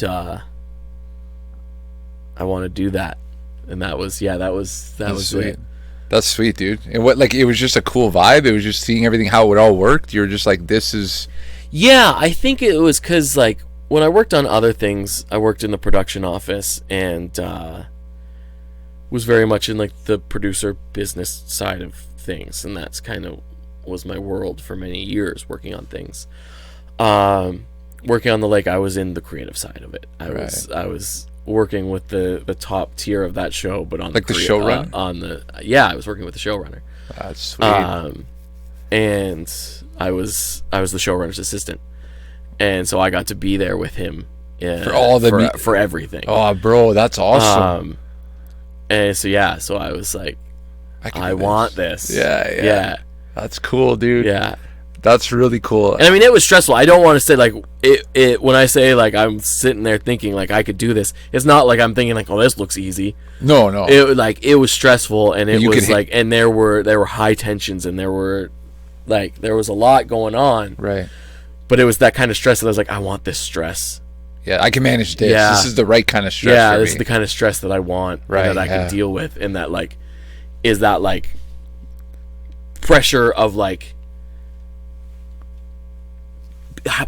I want to do that, and that was sweet. it. That's sweet, dude. And what, like, it was just a cool vibe. It was just seeing everything, how it all worked. You were just like, this is. Yeah, I think it was because like when I worked on other things, I worked in the production office and was very much in like the producer business side of things, and that's kind of was my world for many years, working on things. Working on the lake, I was in the creative side of it. I was working with the top tier of that show, but on like the showrunner. I was working with the showrunner. That's sweet. And I was the showrunner's assistant, and so I got to be there with him for all for everything. Oh, bro, that's awesome. And so I was like, I want this. Yeah. That's cool, dude. Yeah. That's really cool. And I mean, it was stressful. I don't want to say like it when I say like I'm sitting there thinking like I could do this. It's not like I'm thinking like, oh, this looks easy. No. It was stressful, and it was like, and there were high tensions, and there was a lot going on. Right. But it was that kind of stress that I was like, I want this stress. Yeah, I can manage this. Yeah. This is the right kind of stress. Yeah, for this me. is the kind of stress that I want, right, that I can deal with, and that like is that like pressure of like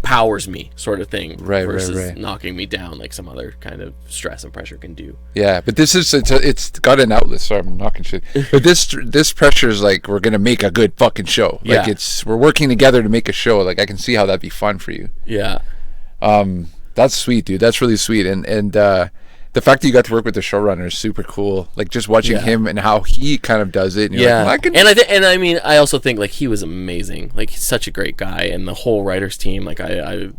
powers me sort of thing, versus knocking me down like some other kind of stress and pressure can do. Yeah, but this is it's got an outlet. Sorry, I'm knocking shit. But this pressure is like, we're gonna make a good fucking show. Like we're working together to make a show. Like I can see how that'd be fun for you. Yeah. That's sweet, dude. That's really sweet. And the fact that you got to work with the showrunner is super cool. Like just watching him and how he kind of does it. And you're like, and I mean, I also think like he was amazing. Like he's such a great guy, and the whole writers team. Like I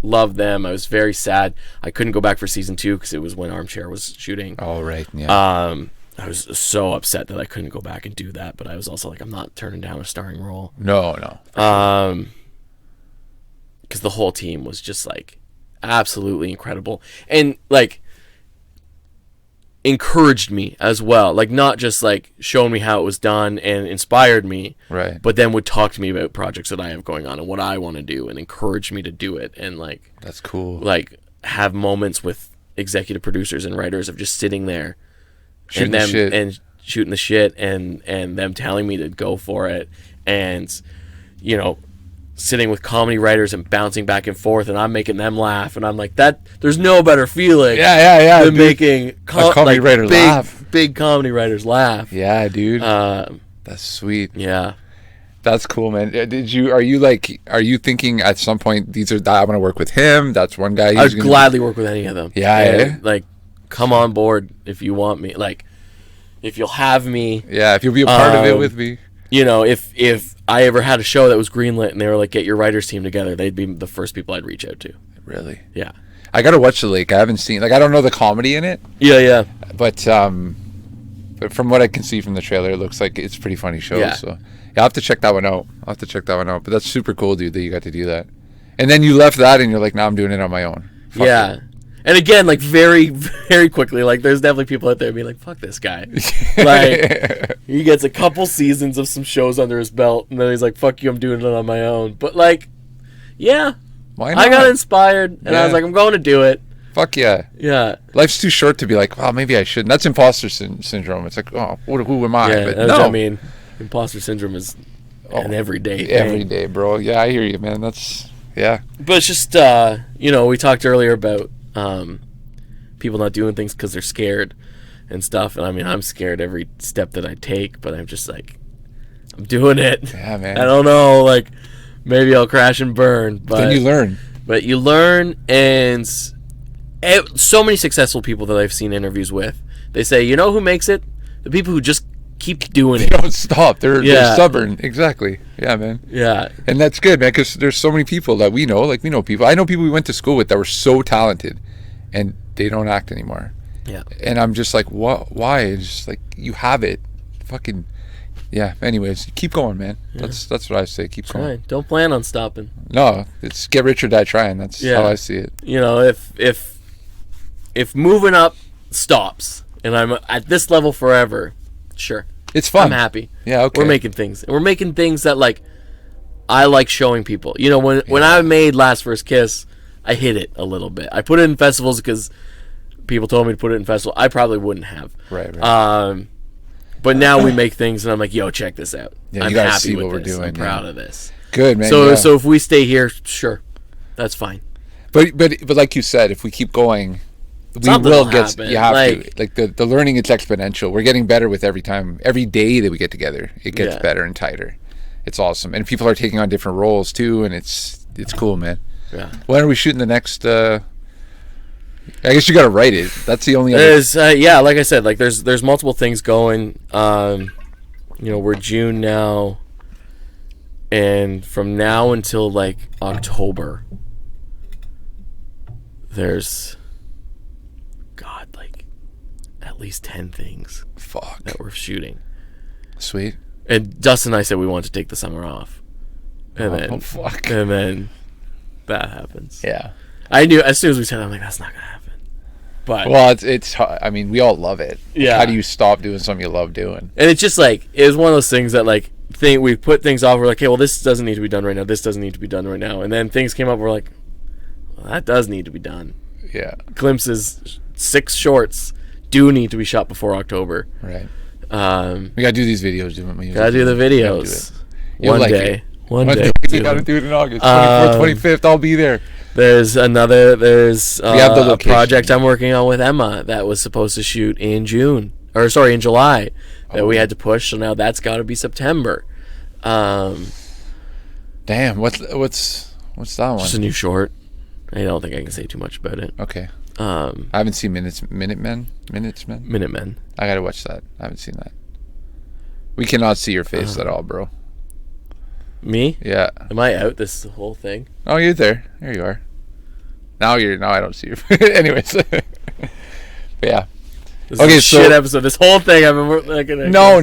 love them. I was very sad I couldn't go back for season 2 because it was when Armchair was shooting. Oh right, yeah. I was so upset that I couldn't go back and do that, but I was also like, I'm not turning down a starring role. No. Because the whole team was just like absolutely incredible, and like encouraged me as well. Like, not just like showing me how it was done and inspired me, Right. but then would talk to me about projects that I have going on and what I want to do and encourage me to do it, and like That's cool. like have moments with executive producers and writers of just sitting there Shooting and the them shit. and shooting the shit and them telling me to go for it, and you know, sitting with comedy writers and bouncing back and forth, and I'm making them laugh, and I'm like, that there's no better feeling Yeah, than dude. making comedy writer laugh. big comedy writers laugh. Yeah, dude. Um, That's sweet. yeah. That's cool, man. Are you thinking at some point I want to work with him? That's one guy. I'd gladly work with any of them. Yeah, And, yeah. like, come on board if you want me. Like, if you'll have me. Yeah, if you'll be a part of it with me. You know, if I ever had a show that was greenlit and they were like, get your writers team together, they'd be the first people I'd reach out to. Really? Yeah. I gotta watch The Lake. I haven't seen. Like, I don't know the comedy in it, Yeah. but from what I can see from the trailer, it looks like it's a pretty funny show. Yeah. So I'll have to check that one out. But that's super cool, dude, that you got to do that. And then you left that and you're like, now I'm doing it on my own. Fuck Yeah. it. And again, like, very, very quickly, like, there's definitely people out there being like, fuck this guy. Like, he gets a couple seasons of some shows under his belt, and then he's like, fuck you, I'm doing it on my own. But, like, yeah. Why not? I got inspired, and I was Yeah. like, I'm going to do it. Fuck yeah. Yeah. Life's too short to be like, well, maybe I shouldn't. That's imposter syndrome. It's like, oh, who am I? Yeah, But that's no. what I mean, imposter syndrome is an everyday thing. Every day, bro. Yeah, I hear you, man. Yeah. But it's just, you know, we talked earlier about people not doing things because they're scared and stuff. And I mean, I'm scared every step that I take, but I'm just like, I'm doing it. Yeah, man. I don't know, like, maybe I'll crash and burn. But Then you learn. But you learn, and so many successful people that I've seen interviews with, they say, you know who makes it? The people who just keep doing They it. don't stop. They're stubborn. Exactly. Yeah, man. Yeah. And that's good, man, because there's so many people that we know. Like, we know people. I know people we went to school with that were so talented, and they don't act anymore. Yeah. And I'm just like, what? Why? It's just like, you have it. Fucking, yeah. Anyways, keep going, man. Yeah. That's what I say. Keep going. Right. Don't plan on stopping. No, it's get rich or die trying. That's how I see it. You know, if moving up stops and I'm at this level forever, sure. It's fun. I'm happy. Yeah, okay. We're making things. And we're making things that, like, I like showing people. You know, when I made Last First Kiss, I hid it a little bit. I put it in festivals because people told me to put it in festivals. I probably wouldn't have. Right. But now we make things and I'm like, yo, check this out. Yeah, I'm you gotta happy see with what we're this. doing, I'm proud of this. Good, man. So yeah. so if we stay here, sure. That's fine. But like you said, if we keep going, we Something will will get. happen. You have Like- to. Like the learning is exponential. We're getting better with every day that we get together. It gets Yeah. better and tighter. It's awesome, and people are taking on different roles too, and it's cool, man. Yeah. When are we shooting the next? I guess you got to write it. That's the only. There's yeah, like I said, like there's multiple things going. You know, we're June now, and from now until like October, there's like at least 10 things Fuck. that we're shooting. Sweet. And Dustin and I said we wanted to take the summer off, and Oh, fuck. and then that happens. Yeah. I knew as soon as we said it, I'm like, that's not gonna happen. But Well, it's. I mean, we all love it. Yeah. How do you stop doing something you love doing? and it's just like, it was one of those things that like we put things off. We're like, hey, well, this doesn't need to be done right now. This doesn't need to be done right now. And then things came up. We're like, well, that does need to be done. Yeah. Glimpses, 6 shorts do need to be shot before October. Right. We gotta do these videos. Gotta do the videos. You'll One like day. it. One day. We gotta do it in August. 24th, 25th. I'll be there. There's have the a location. project I'm working on with Emma that was supposed to shoot in July that we had to push. So now that's got to be September. Damn. What's that one? Just a new short. I don't think I can say too much about it. Okay. I haven't seen Minutemen. Minutemen. I gotta watch that. I haven't seen that. We cannot see your face at all, bro. Me? Yeah. Am I out this whole thing? Oh, you're there. There you are. Now I don't see your face. Anyways. Yeah. This Okay, is a so- shit episode. This whole thing I've been like. No.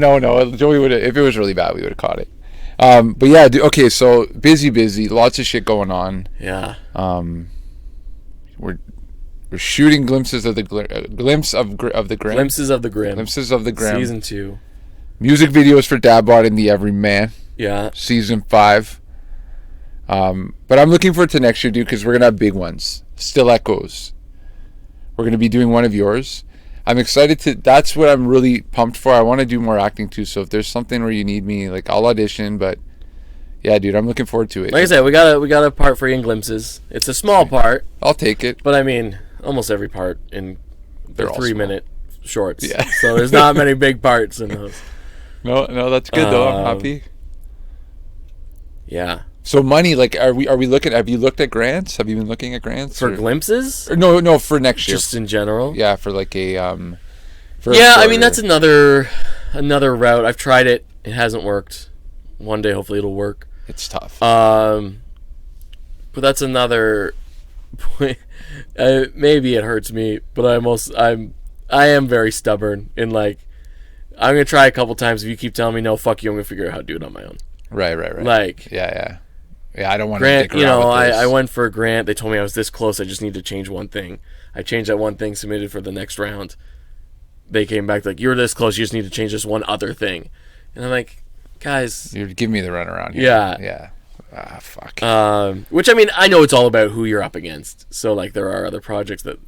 Joey would have, if it was really bad, we would have caught it. But yeah, okay, so busy, lots of shit going on. Yeah. We're We're shooting glimpses of the glimpse of the Grim. Glimpses of the Grim. Glimpses of the Grim. Season 2. Music videos for dadbOdd and the Everyman. Yeah. Season 5. But I'm looking forward to next year, dude, because we're gonna have big ones. Still Echoes. We're gonna be doing one of yours. I'm excited to. That's what I'm really pumped for. I want to do more acting too. So if there's something where you need me, like, I'll audition. But yeah, dude, I'm looking forward to it. Like I said, we got a part for you in Glimpses. It's a small part, I'll take it. but I mean, almost every part in They're the all 3-minute shorts. Yeah. So there's not many big parts in those. No, that's good though. I'm happy. Yeah. So money, like, are we looking? Have you looked at grants? Have you been looking at grants For or- Glimpses? or no, for next year. Just in general? Yeah, for like a for a Yeah, I shorter- mean, that's another route. I've tried it. It hasn't worked. One day, hopefully, it'll work. It's tough. But that's another point. Maybe it hurts me, but I am very stubborn in, like, I'm gonna try a couple times. If you keep telling me no, fuck you, I'm gonna figure out how to do it on my own. Right. Like, Yeah. I don't want grant, to. I went for a grant. They told me I was this close. I just need to change one thing. I changed that one thing, submitted for the next round. They came back like, you're this close. You just need to change this one other thing. And I'm like, guys, You're giving me the runaround here. Yeah. Ah, fuck. which, I mean, I know it's all about who you're up against. So, like, there are other projects that,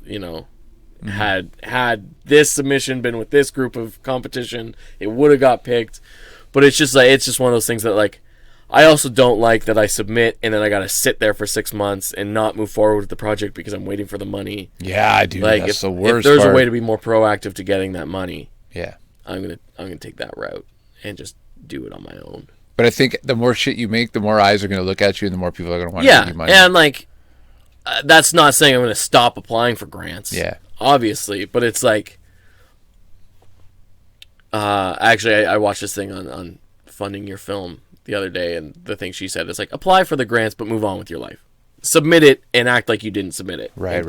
had this submission been with this group of competition, it would have got picked. But it's just like, it's just one of those things that, like, I also don't like that I submit and then I gotta sit there for 6 months and not move forward with the project because I'm waiting for the money. Yeah, dude. Like, That's the if worst there's part. a way to be more proactive to getting that money, Yeah. I'm gonna take that route and just do it on my own. But I think the more shit you make, the more eyes are going to look at you, and the more people are going to want to give Yeah, you money. and, like, that's not saying I'm gonna stop applying for grants. Yeah. Obviously, but it's like, actually, I watched this thing on funding your film the other day, and the thing she said is like, apply for the grants, but move on with your life. Submit it and act like you didn't submit it. Right.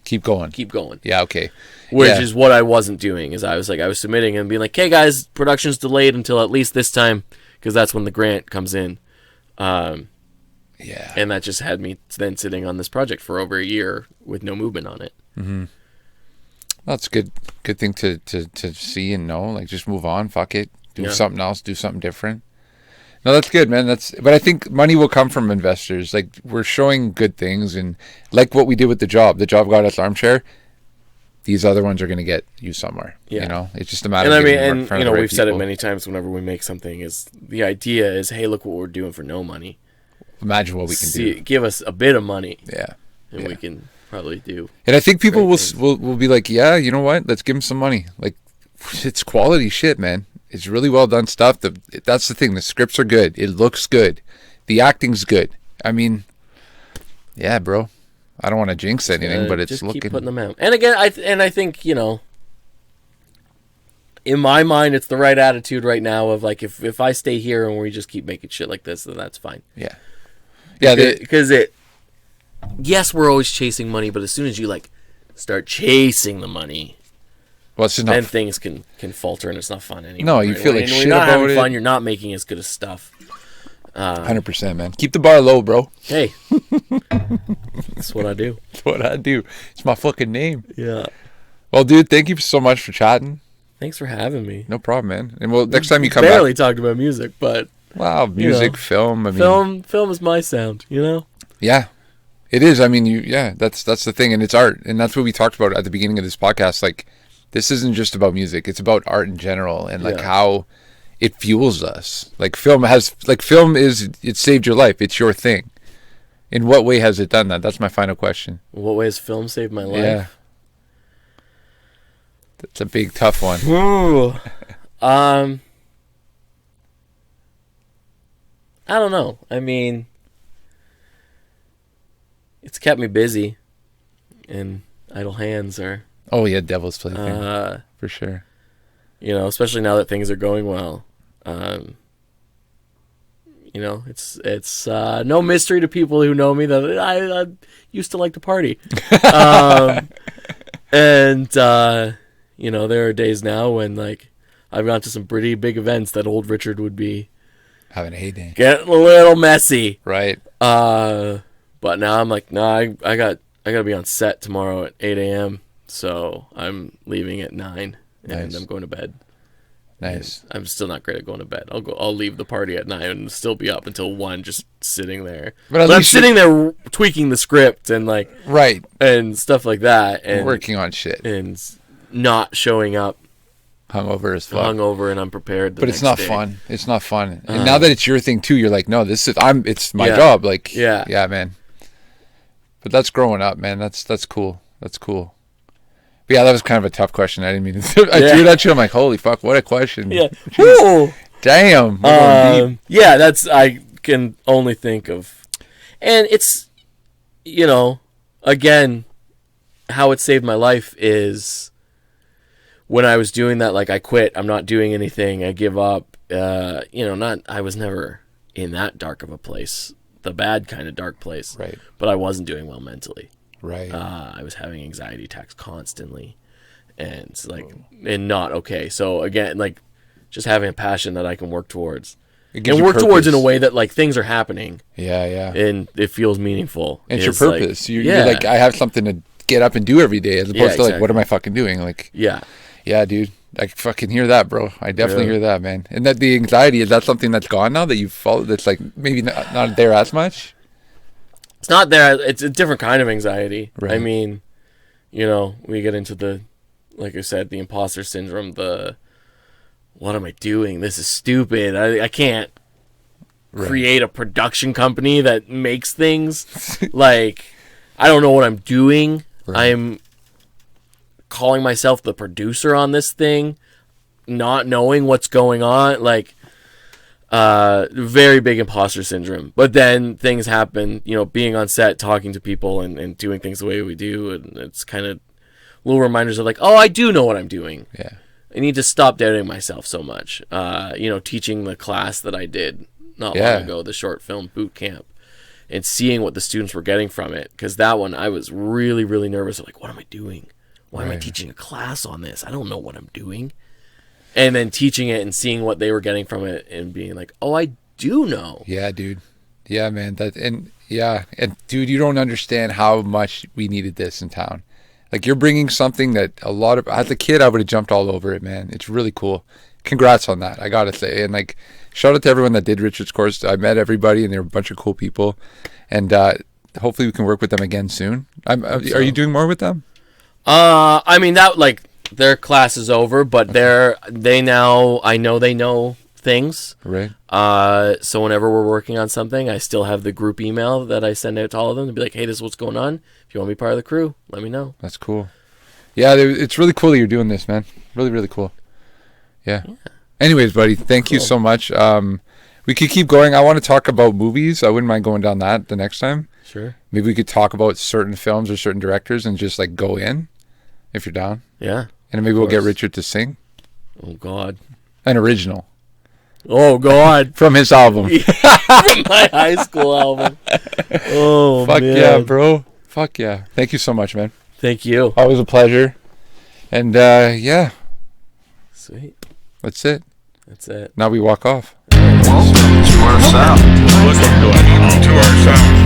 Keep going. Keep going. Yeah, okay. Which Yeah. is what I wasn't doing. Is I was submitting and being like, hey guys, production's delayed until at least this time, because that's when the grant comes in. Yeah. And that just had me then sitting on this project for over a year with no movement on it. That's a good thing to see and know. Like, just move on. Fuck it. Do Yeah. something else. Do something different. No, that's good, man. But I think money will come from investors. Like, we're showing good things, and like what we did with the job. The job got us armchair. These other ones are going to get you somewhere. Yeah. You know, it's just a matter And I of mean, getting in and front of the right we've said it people. many times whenever we make something, is the idea is, hey, look what we're doing for no money. Imagine what we can do. Give us a bit of money, Yeah. and Yeah. we can probably do. And I think people Great will be like, yeah, you know what? Let's give them some money. Like, it's quality shit, man. It's really well done stuff. That's the thing. The scripts are good. It looks good. The acting's good. I mean, yeah, bro. I don't want to jinx anything, but it's just looking. keep putting them out. And again, I think, in my mind, it's the right attitude right now of, like, if I stay here and we just keep making shit like this, then that's fine. Yeah. Yeah. Because yes, we're always chasing money, but as soon as you, like, start chasing the money, well, it's just then not. things can falter and it's not fun anymore. No, you feel like and shit when you're not about having it. fun, you're not making as good as stuff. 100%, man. Keep the bar low, bro. Hey, that's what I do. That's what I do. It's my fucking name. Yeah. Well, dude, thank you so much for chatting. Thanks for having me. No problem, man. And well, next time you come Barely back. talked about music, but Wow, music, film. I mean, film is my sound, Yeah, it is. I mean, that's the thing, and it's art, and that's what we talked about at the beginning of this podcast. Like, this isn't just about music; it's about art in general, and like Yeah. how it fuels us. Like, it saved your life. It's your thing. In what way has it done that? That's my final question. What way has film saved my life? Yeah, that's a big, tough one. Ooh. I don't know. I mean, it's kept me busy, and idle hands are, Oh yeah, Devil's Plaything for sure. especially now that things are going well. It's no mystery to people who know me that I used to like to party. And there are days now when, like, I've gone to some pretty big events that old Richard would be Having a getting a little messy. right? But now I'm like, no, I got I gotta be on set tomorrow at 8 a.m. So I'm leaving at 9, and Nice. I'm going to bed. Nice. And I'm still not great at going to bed. I'll leave the party at 9 and still be up until 1, just sitting there. But at I'm least sitting there tweaking the script and like Right. and stuff like that, and Working on shit. and not showing up Hungover as fuck. hungover and unprepared. But it's next not day. fun. It's not fun. And now that it's your thing too, you're like, no, it's my Yeah. job. Like, Yeah. yeah, man. But that's growing up, man. That's cool. That's cool. But yeah, that was kind of a tough question. I didn't mean to. I threw it at you. I'm like, holy fuck, what a question. Yeah. Jeez. Woo! Damn. We're going deep. Yeah, that's I can only think of, and it's, again, how it saved my life is when I was doing that. Like, I quit. I'm not doing anything. I give up. I was never in that dark of a place, the bad kind of dark place. Right. But I wasn't doing well mentally. Right. I was having anxiety attacks constantly, and and not okay. So again, like, just having a passion that I can work towards, It gives and you work towards in a purpose. way that like things are happening, Yeah. and it feels meaningful. And it's your purpose. You're yeah, like, I have something to get up and do every day, as opposed to like, exactly. what am I fucking doing? Like, yeah. yeah, dude. I fucking hear that, bro. I definitely Yeah. hear that, man. And that the anxiety, is that something that's gone now that you've followed? That's like maybe not there as much. It's not there. It's a different kind of anxiety. Right. I mean, we get into the, like I said, the imposter syndrome. What am I doing? This is stupid. I can't create a production company that makes things. Like, I don't know what I'm doing. Right. I'm calling myself the producer on this thing, not knowing what's going on. Like, very big imposter syndrome. But then things happen, being on set, talking to people and doing things the way we do. And it's kind of little reminders of like, oh, I do know what I'm doing. Yeah. I need to stop doubting myself so much. Teaching the class that I did not long ago, the short film boot camp, and seeing what the students were getting from it. Because that one, I was really, really nervous. Like, what am I doing? Why am I teaching a class on this? I don't know what I'm doing. And then teaching it and seeing what they were getting from it and being like, oh, I do know. Yeah, dude. Yeah, man. And dude, you don't understand how much we needed this in town. Like, you're bringing something that as a kid, I would have jumped all over it, man. It's really cool. Congrats on that, I gotta say. And like, shout out to everyone that did Richard's course. I met everybody, and they were a bunch of cool people. And hopefully we can work with them again soon. Are you doing more with them? I mean, that, like, their class is over, but I know they know things. Right. So whenever we're working on something, I still have the group email that I send out to all of them to be like, hey, this is what's going on. If you want to be part of the crew, let me know. That's cool. Yeah, it's really cool that you're doing this, man. Really, really cool. Yeah. Anyways, buddy, thank you so much. We could keep going. I want to talk about movies. I wouldn't mind going down that the next time. Sure. Maybe we could talk about certain films or certain directors and just like go in, if you're down. Yeah. And maybe we'll get Richard to sing Oh, God. an original Oh, God. from his album. My high school album. Oh, Fuck man. yeah, bro. Fuck yeah. Thank you so much, man. Thank you. Always a pleasure. And yeah, Sweet. that's it. That's it. Now we walk off. Welcome to our sound. Welcome to our sound.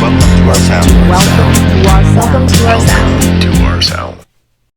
Welcome to our sound.